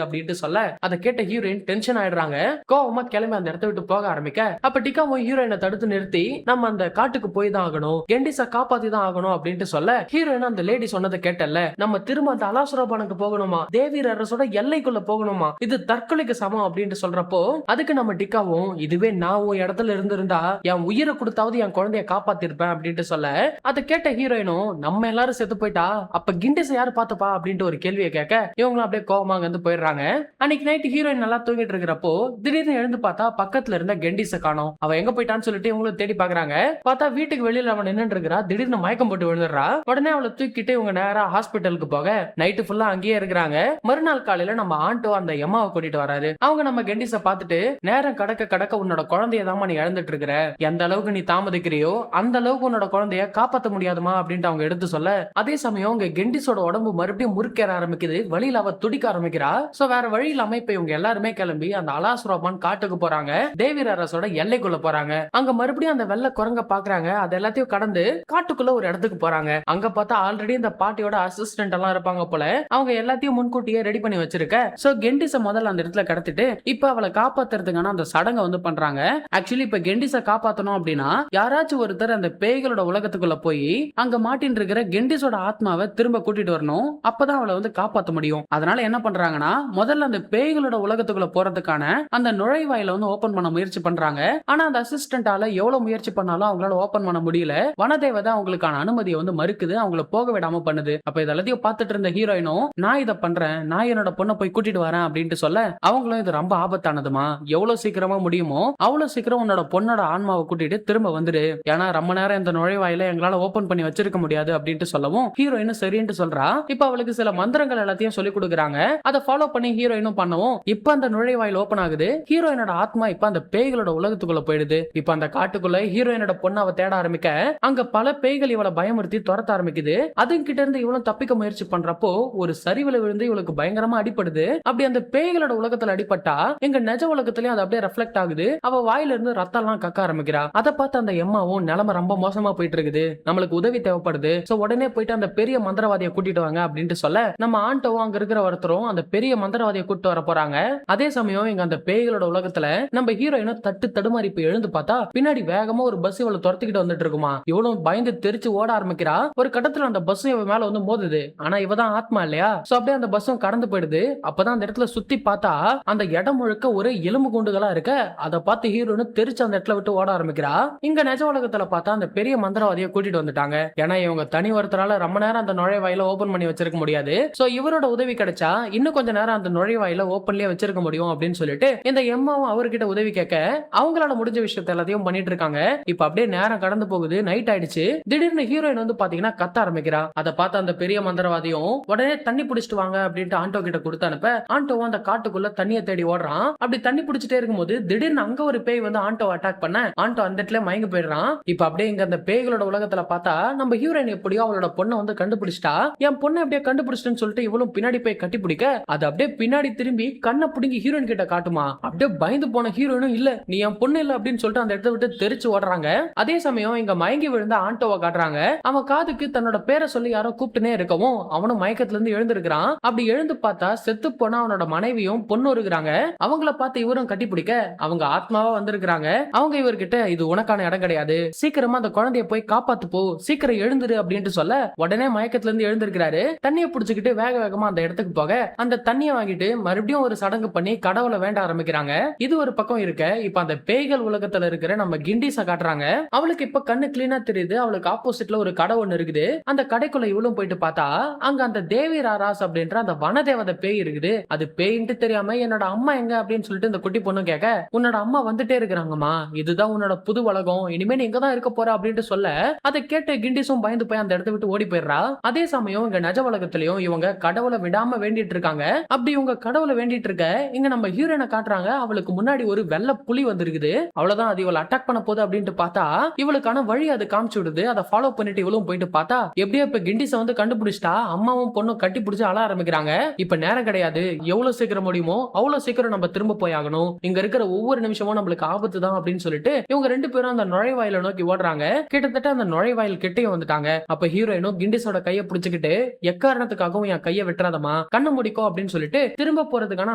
அப்படின்ட்டு சொல்ல, அதை கேட்ட ஹீரோயின் டென்ஷன் ஆயிடுறாங்க. கோவமா கிளம்பி அந்த இடத்த விட்டு போக ஆரம்பிக்க அப்ப டிகாவும் ஹீரோயினை தடுத்து நிறுத்தி நம்ம அந்த காட்டுக்கு போய் தான் ஆகணும், கெண்டிஸ காப்பாத்தி தான் ஆகணும் அப்படின்ட்டு சொல்ல, ஹீரோயின் அந்த லேடி சொன்னதை கேட்டல, நம்ம திரும்ப அந்த அலாசுரபானுக்கு போகணுமா, தேவி ரரசோட எல்லைக்குள்ள போகணுமா, இது தற்கொலைக்கு சமம் அப்படின்ட்டு சொல்றப்போ அதுக்கு நம்ம டிகாவும் இதுவே நான் உன் இடத்துல இருந்திருந்தா என் உயிரை கொடுத்தாவது என் குழந்தைய காப்பாத்திருப்பேன் அப்படின்ட்டு சொல்ல, அதை கேட்ட ஹீரோயினும் நம்ம எல்லாரும் செத்து போயிட்டா அப்ப கிண்டிஸ யாரு பாத்துப்பா அப்படின்ட்டு ஒரு கேள்வியை கேட்க இவங்களும் அப்படியே கோவமா வந்து போயிடுறாங்க. அன்னைக்கு நைட் ஹீரோயின் நல்லா தூங்கிட்டு இருக்கிறப்போ திடீர்னு எழுந்து பார்த்தா பக்கத்துல இருந்த கெண்டிஸ காணோம். அவ எங்க போயிட்டான்னு சொல்லிட்டு இவங்களும் தேடி பாக்குறாங்க. பார்த்தா வீட்டுக்கு வெளியில அவன் நின்று இருக்கிறா. திடீர்னு மயக்கம் போட்டு விழுந்துடுறா. உடனே அவளை தூக்கிட்டு இவங்க நேரா ஹாஸ்பிட்டலுக்கு போக நைட்டு ஃபுல்லா அங்கேயே இருக்கிறாங்க. மறுநாள் காலையில நம்ம ஆண்டோ அந்த எம்மாவை கூட்டிட்டு வராரு. அவங்க நம்ம கெண்டிஸ பார்த்துட்டு நேரம் கடக்க கடக்க உன்னோட குழந்தைய தான் நீ இழந்துட்டு இருக்கிற, எந்த அளவுக்கு நீ தாமதிக்கிறியோ அந்த அளவுக்கு உன்னோட குழந்தைய காப்பாற்ற முடியாதுமா அப்படின்ட்டு அவங்க எடுத்து சொல்ல, அதே சமயம் உங்க கெண்டிஸோட உடம்பு மறுபடியும் முறுக்கேற ஆரம்பிக்குது. வழியில அவ துடிக்க ஆரம்பிக்கிறா. சோ வேற வழி இல்லாம இப்ப இவங்க எல்லாருமே கிளம்பி அந்த அலாசுரபான் காட்டுக்கு போறாங்க. தேவி ரரஸோட எல்லைக்குள்ள போறாங்க. அங்க மறுபடியும் அந்த வெள்ளை குரங்க பாக்குறாங்க. அது எல்லாத்தையும் கடந்து காட்டுக்குள்ள ஒரு இடத்துக்கு போறாங்க. அங்க பார்த்தா ஆல்ரெடி இந்த பாட்டியோட அசிஸ்டன்ட் எல்லாம் இருப்பாங்க போல. அவங்க எல்லாத்தையும் முன்கூட்டியே ரெடி பண்ணி வச்சிருக்க. சோ கெண்டிஸ முதல்ல அந்த இடத்துல கடத்திட்டு இப்ப அவளை காப்பாத்துறதுக்கான அந்த சடங்கை வந்து பண்றாங்க. ஆக்சுவலி இப்ப கெண்டிஸ காப்பாத்தணும் அப்படின்னா யாராச்சும் ஒருத்தர் அந்த பேய்களோட உலகத்துக்குள்ள போய் அங்க மாட்டின் இருக்கிற கெண்டிஸோட ஆத்மாவை திரும்ப கூட்டிட்டு வரணும். அப்பதான் அவளை வந்து காப்பாற்ற முடியும். அதனால என்ன பண்றாங்கன்னா முதல்ல அந்த பேய்களோட உலகத்துக்குள்ள போறதுக்கான அந்த நுழைவாயில வந்து ஓபன் பண்ண முயற்சி பண்றாங்க. ஆனா அந்த அசிஸ்டன்டால எவ்வளவு முயற்சி பண்ணாலும் அவங்களால ஓபன் பண்ண முடியல. வனதேவதை அவங்களுக்கான அனுமதியை வந்து மறுக்குது, அவங்கள போக விடாம பண்ணுது. அப்ப இதெல்லாத்தையும் பார்த்துட்டு இருந்த ஹீரோயினும் நான் இதை பண்றேன், நான் என்னோட பொண்ணை போய் கூட்டிட்டு வரேன் அப்படின்ட்டு சொல்ல, அவங்களும் இது ரொம்ப ஆபத்தானதுமா, எவ்வளவு சீக்கிரமா முடியுமோ அவ்வளவு சீக்கிரம் உன்னோட பொண்ணோட ஆன்மாவை கூட்டிட்டு திரும்ப வந்துரு, ஏன்னா ரொம்ப நேரம் இந்த நுழைவாயில எங்களால ஓபன் பண்ணி வச்சிருக்க முடியாது அப்படின்ட்டு சொல்லவும் ஹீரோயினும் சரின்னு சொல்றா. இப்ப அவளுக்கு சில மந்திரங்கள் எல்லாத்தையும் சொல்லி கொடுக்குறாங்க. அதை ஃபாலோ பண்ணி ஹீரோயினும் பண்ணவும் இப்ப அந்த நுழைவாயில் ஓபன் ஆகுது. ஹீரோயினோட ஆத்மா இப்ப அந்த பேய்களோட உலகத்துக்குள்ள போயிடுது. இப்ப அந்த காட்டுக்குள்ள ஹீரோயினோட பொண்ணை அவ தேட ஆரம்பிக்க அங்க பல பேய்கள் இவளை பயமுறுத்தி துரத்த ஆரம்பிக்குது. அதுகிட்ட இருந்து இவளும் தப்பிக்க முயற்சி பண்றப்போ ஒரு சரிவுல விழுந்து இவளுக்கு பயங்கரமா அடிப்படுது. அப்படி அந்த பேய்களோட உலகத்துல அடிபட்டா எங்க நிஜ உலகத்திலயும் அது அப்படியே ரெஃப்ளெக்ட் ஆகுது. அவ வாயில இருந்து ரத்தம் எல்லாம் கக்க ஆரம்பிக்கிறா. அதை பார்த்து அந்த எம்மாவும் நிலைமை ரொம்ப மோசமா போயிட்டு இருக்குது, நம்மளுக்கு உதவி தேவைப்படுது, சோ உடனே போயிட்டு அந்த பெரிய மந்திரவாதியை மந்திரவாதியை கூட்டிட்டு வாங்க அப்படின்ட்டு சொல்ல நம்ம ஆண்டோவும் அங்க இருக்கிற ஒருத்தரும் அந்த பெரிய மந்திரவாதியை கூட்டிட்டு வர போறாங்க. அதே சமயம் இங்க அந்த பேய்களோட உலகத்துல நம்ம ஹீரோயினும் தட்டு தடுமாறி போய் எழுந்து பார்த்தா பின்னாடி வேகமா ஒரு பஸ் இவளை துரத்திக்கிட்டு வந்துட்டு இருக்குமா. இவளும் பயந்து தெரிச்சு ஓட ஆரம்பிக்கிறா. ஒரு கட்டத்துல அந்த பஸ் இவ மேல வந்து மோதுது. ஆனா இவதான் ஆத்மா இல்லையா, சோ அப்படியே அந்த பஸ்ஸும் கடந்து போயிடுது. அப்பதான் அந்த இடத்துல சுத்தி பார்த்தா அந்த இடம் முழுக்க ஒரே எலும்பு குண்டுகளா இருக்க. அதை பார்த்து ஹீரோயின் தெரிச்சு அந்த இடத்துல விட்டு ஓட ஆரம்பிக்கிறா. இங்க நிஜ உலகத்துல பார்த்தா அந்த பெரிய மந்திரவாதியை கூட்டிட்டு வந்துட்டாங்க. ஏன்னா இவங்க தனி ஒருத்தரால ரொம்ப நேரம் அந்த நுழைவாயில ஓபன் பண்ணி வச்சிருக்க முடியாது. சோ இவரோட உதவி கிடைச்சா இன்னும் கொஞ்ச நேரம் அந்த நுழைவாயில ஓபன்லயே வச்சிருக்க முடியும் அப்படின்னு சொல்லிட்டு இந்த எம்மாவும் அவர்கிட்ட உதவி கேட்க அவங்களால முடிஞ்ச விஷயத்த எல்லாத்தையும் பண்ணிட்டு இருக்காங்க. இப்ப அப்படியே நேரம் கடந்து போகுது, நைட் ஆயிடுச்சு. திடீர்னு ஹீரோயின் வந்து பாத்தீங்கன்னா கத்த ஆரம்பிக்கிறா. அதை பார்த்து அந்த பெரிய மந்திரவாதியும் உடனே தண்ணி பிடிச்சிட்டு வாங்க அப்படின்ட்டு ஆண்டோ கிட்ட கொடுத்து அனுப்ப ஆண்டோவும் அந்த காட்டுக்குள்ள தண்ணியை தேடி ஓடுறான். அப்படி தண்ணி பிடிச்சிட்டே இருக்கும்போது திடீர்னு அங்க ஒரு பேய் வந்து ஆண்டோ அட்டாக் பண்ண ஆண்டோ அந்த இடத்துல மயங்கி போயிடுறான். இப்ப அப்படியே இங்க அந்த பேய்களோட உலகத்துல பார்த்தா நம்ம ஹீரோயின் எப்படியோ அவளோட பொண்ணை வந்து கண்டுபிடிச்சிட்டா. என் பொண்ணை அப்படியே கண்டுபிடிச்சிட்டேன்னு சொல்லிட்டு இவளும் பின்னாடி போய் கட்டி பிடிக்க அது அப்படியே பின்னாடி திரும்பி கண்ணை பிடிங்கி ஹீரோயின் கிட்ட காட்டுமா. அப்படியே பயந்து போன ஹீரோயினும் இல்ல நீ என் பொண்ணு இல்ல அப்படின்னு சொல்லிட்டு அந்த இடத்த விட்டு தெரிச்சு ஓடுறாங்க. அதே சமயம் இங்க மயங்கி விழுந்த ஆண்டோவை காட்டுறாங்க. அவன் காதுக்கு தன்னோட பேரை சொல்லி யாரோ கூப்பிட்டுனே இருக்கவும் அவனும் மயக்கத்துல இருந்து எழுந்திருக்கிறான். அப்படி எழுந்து பார்த்தா செத்து போனா அவனோட மனைவியும் பொண்ணு இருக்கிறாங்க. அவங்கள பார்த்து இவரும் கட்டி பிடிக்க அவங்க ஆத்மாவா வந்திருக்கிறாங்க. அவங்க இவர்கிட்ட இது உனக்கான இடம் கிடையாது, சீக்கிரமா அந்த குழந்தைய போய் காப்பாத்து போ, சீக்கிரம் எழுந்துரு அப்படின்ட்டு சொல்ல உடனே மயக்கத்துல இருந்து எழுந்திருக்கிறாரு. தண்ணியை பிடிச்சுக்கிட்டு வேக வேகமா அந்த இடத்துக்கு போக அந்த தண்ணியை வாங்கிட்டு மறுபடியும் ஒரு சடங்கு பண்ணி கடவுளை வேண்ட ஆரம்பிக்கிறாங்க. இது ஒரு பக்கம் இருக்க இப்ப அந்த பேய்கள் உலகத்துல இருக்கிற நம்ம கிண்டிஸ காட்டுறாங்க. அவளுக்கு இப்ப கண்ணு கிளீனா தெரியுது. அவளுக்கு ஆப்போசிட்ல ஒரு கடை ஒண்ணு இருக்குது. அந்த கடைக்குள்ள இவளும் போயிட்டு பார்த்தா அங்க அந்த தேவி ராராஸ் அப்படின்ற அந்த வனதேவதை பேய் இருக்குது. அது பேயின்ட்டு தெரியாம என்னோட அம்மா எங்க அப்படின்னு சொல்லிட்டு இந்த குட்டி பொண்ணு கேட்க உன்னோட அம்மா வந்துட்டே இருக்கிறாங்கம்மா, இதுதான் உன்னோட புது உலகம், இனிமே நீ இங்கதான் இருக்க போற அப்படின்ட்டு சொல்ல அதை கேட்டு கிண்டிஸும் பயந்து போய் அந்த இடத்த விட்டு ஓடி போயிடுறா. அதே சமயம் இங்க நிஜ உலகத்திலயும் இவங்க கடவுளை விடாம வேண்டிட்டு இருக்காங்க. அப்படி இவங்க கடவுளை வேண்டிட்டு இருக்க இங்க நம்ம ஹீரோயினை காட்டுறாங்க. அவளுக்கு முன்னாடி ஒரு வெள்ளை புலி வந்திருக்குது. அவ்வளவுதான் அது இவளை அட்டாக் பண்ண போகுது அப்படின்ட்டு பார்த்தா இவளுக்கான வழி அது காமிச்சு விடுது. அதை ஃபாலோ பண்ணிட்டு இவளும் போயிட்டு பார்த்தா எப்படியோ இப்ப கிண்டிஸ வந்து கண்டுபிடிச்சிட்டா. அம்மாவும் பொண்ணும் கட்டி பிடிச்சு அழ ஆரம்பிக்கிறாங்க. இப்ப நேரம் கிடையாது, எவ்வளவு சீக்கிரம் முடியுமோ அவ்வளவு சீக்கிரம் நம்ம திரும்ப போய் ஆகணும், இங்க இருக்கிற ஒவ்வொரு நிமிஷமும் நம்மளுக்கு ஆபத்து தான் அப்படின்னு சொல்லிட்டு இவங்க ரெண்டு பேரும் அந்த நுழைவாயில நோக்கி ஓடுறாங்க. கிட்டத்தட்ட அந்த நுழைவாயில் கிட்டையும் வந்துட்டாங்க. அப்ப ஹீரோயினும் கிண்டிஸோட கையை பிடிச்சுக்கிட்டு எக்காரணத்துக்காகவும் என் கையை வெட்டுறாதமா, கண்ணு முடிக்கோ அப்படின்னு சொல்லிட்டு திரும்ப போறதுக்கான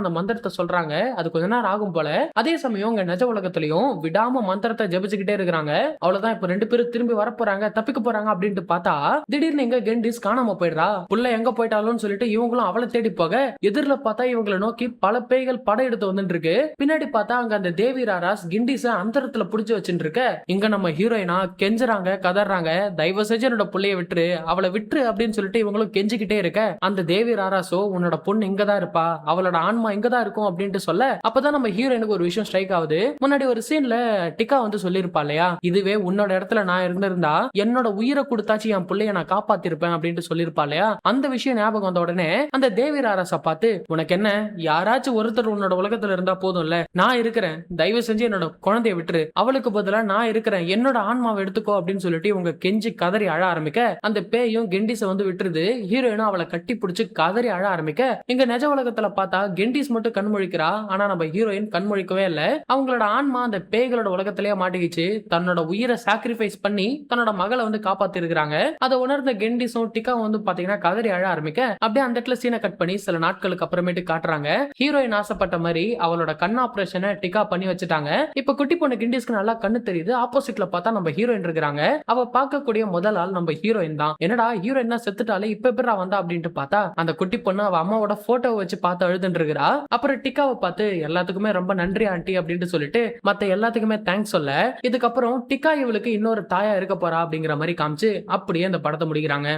அந்த மந்திரத்தை சொல்றாங்க. அது கொஞ்ச நேரம் ஆகும் போல. அதே சமயம் இங்க நிஜ உலகத்திலையும் விடாம மந்திரத்தை ஜபிச்சுக்கிட்டே இருக்கிறாங்க. அவ்வளவுதான் இப்ப ரெண்டு பேரும் திரும்பி வர போறாங்க, தப்பிக்க போறாங்க அப்படின்ட்டு பார்த்தா திடீர்னு இங்க கெண்டிஸ் காணாம போயிடுறா. புள்ள எங்க போயிட்டாலும் சொல்லிட்டு இவங்களும் அவளை தேடி போக எதிரில பார்த்தா இவங்களை நோக்கி பல பேய்கள் படையெடுத்து வந்துட்டு இருக்கு. பின்னாடி பார்த்தா அங்க அந்த தேவி ராராஸ் கிண்டிஸ அந்தரத்துல புடிச்சு வச்சுட்டு இருக்க. இங்க நம்ம ஹீரோயினா கெஞ்சுறாங்க, கதறாங்க, தயவு செஞ்சு என்னோட புள்ளைய விட்டுரு, அவளை விட்டுரு அப்படின்னு சொல்லிட்டு இவங்களும் கெஞ்சிக்கிட்டே இருக்க அந்த தேவி ராராசோ உன்னோட பொண்ணு இங்கதான் இருப்பா, அவளோட ஆன்மா இங்கதான் இருக்கும் அப்படின்ட்டு சொல்ல அப்பதான் நம்ம ஹீரோயினுக்கு ஒரு விஷயம் ஸ்ட்ரைக் ஆகுது. முன்னாடி ஒரு சீன்ல டிகா வந்து சொல்லிருப்பா இல்லையா, இதுவே உன்னோட இடத்துல நான் இருந்திருந்தா என்னோட உயிரை கொடுத்தாச்சு என் பிள்ளைய நான் காப்பாத்திருப்பேன் அப்படின்ட்டு சொல்லிருப்பா இல்லையா. அந்த விஷயம் ஞாபகம் வந்த உடனே அந்த தேவி ராராச பார்த்து உனக்கு என்ன, யாராச்சும் ஒருத்தர் உன்னோட உலகத்துல இருந்தா போதும்ல, நான் இருக்கிறேன், தயவு செஞ்சு என்னோட குழந்தைய விட்டுரு, அவளுக்கு பதிலா நான் இருக்கிறேன், என்னோட ஆன்மாவை எடுத்துக்கோ அப்படின்னு சொல்லிட்டு இவங்க கெஞ்சி கதறி அழ ஆரம்பிக்க அந்த பேயும் கெண்டிஸ வந்து விட்டுருது. ஹீரோயினும் அவளை கட்டி பிடிச்சு கதறி அழ ஆரம்பிக்க இங்க நிஜ உலகத்துல பார்த்தா கெண்டிஸ் மட்டும் கண்மொழிக்கிறா. ஆனா நம்ம ஹீரோயின் கண்மொழிக்கவே இல்ல. அவங்களோட ஆன்மா அந்த பேய்களோட உலகத்திலேயே மாட்டிக்கிச்சு. தன்னோட உயிரை சாக்ரிஃபைஸ் பண்ணி தன்னோட மகளை வந்து காப்பாத்தி இருக்கிறாங்க. அதை உணர்ந்த கெண்டிஸும் டிகாவும் வந்து பாத்தீங்கன்னா கதறி அழ ஆரம்பிக்க அப்படியே அந்த இடத்துல சீனை கட் பண்ணி சில நாட்களுக்கு அப்புறமேட்டு காட்டுறாங்க. ஹீரோயின் ஆசைப்பட்ட மாதிரி அவளோட கண் ஆபரேஷனை டிகா பண்ணி வச்சுட்டாங்க. இப்ப குட்டி பொண்ணு கிண்டிஸ்க்கு நல்லா கண்ணு தெரியுது. ஆப்போசிட்ல பார்த்தா நம்ம ஹீரோயின் இருக்கிறாங்க. அவ பார்க்கக்கூடிய முதல் ஆள் நம்ம ஹீரோயின் தான். என்னடா ஹீரோயின் செத்துட்டாலே இப்ப எப்படா வந்தா அப்படின்ட்டு பார்த்தா அந்த குட்டி பொண்ணு அவ அம்மாவோட போட்டோவை வச்சு பார்த்து அழுதுன்னு இருக்கிறா. அப்புறம் டிகாவை பார்த்து எல்லாத்துக்குமே ரொம்ப நன்றி ஆண்டி அப்படின்ட்டு சொல்லிட்டு மத்த எல்லாத்துக்குமே தேங்க்ஸ் சொல்ல இதுக்கப்புறம் டிகா இவளுக்கு இன்னொரு தாயா இருக்க போறா அப்படிங்கிற மாதிரி காமிச்சு அப்படியே அந்த படத்தை முடிக்கிறாங்க.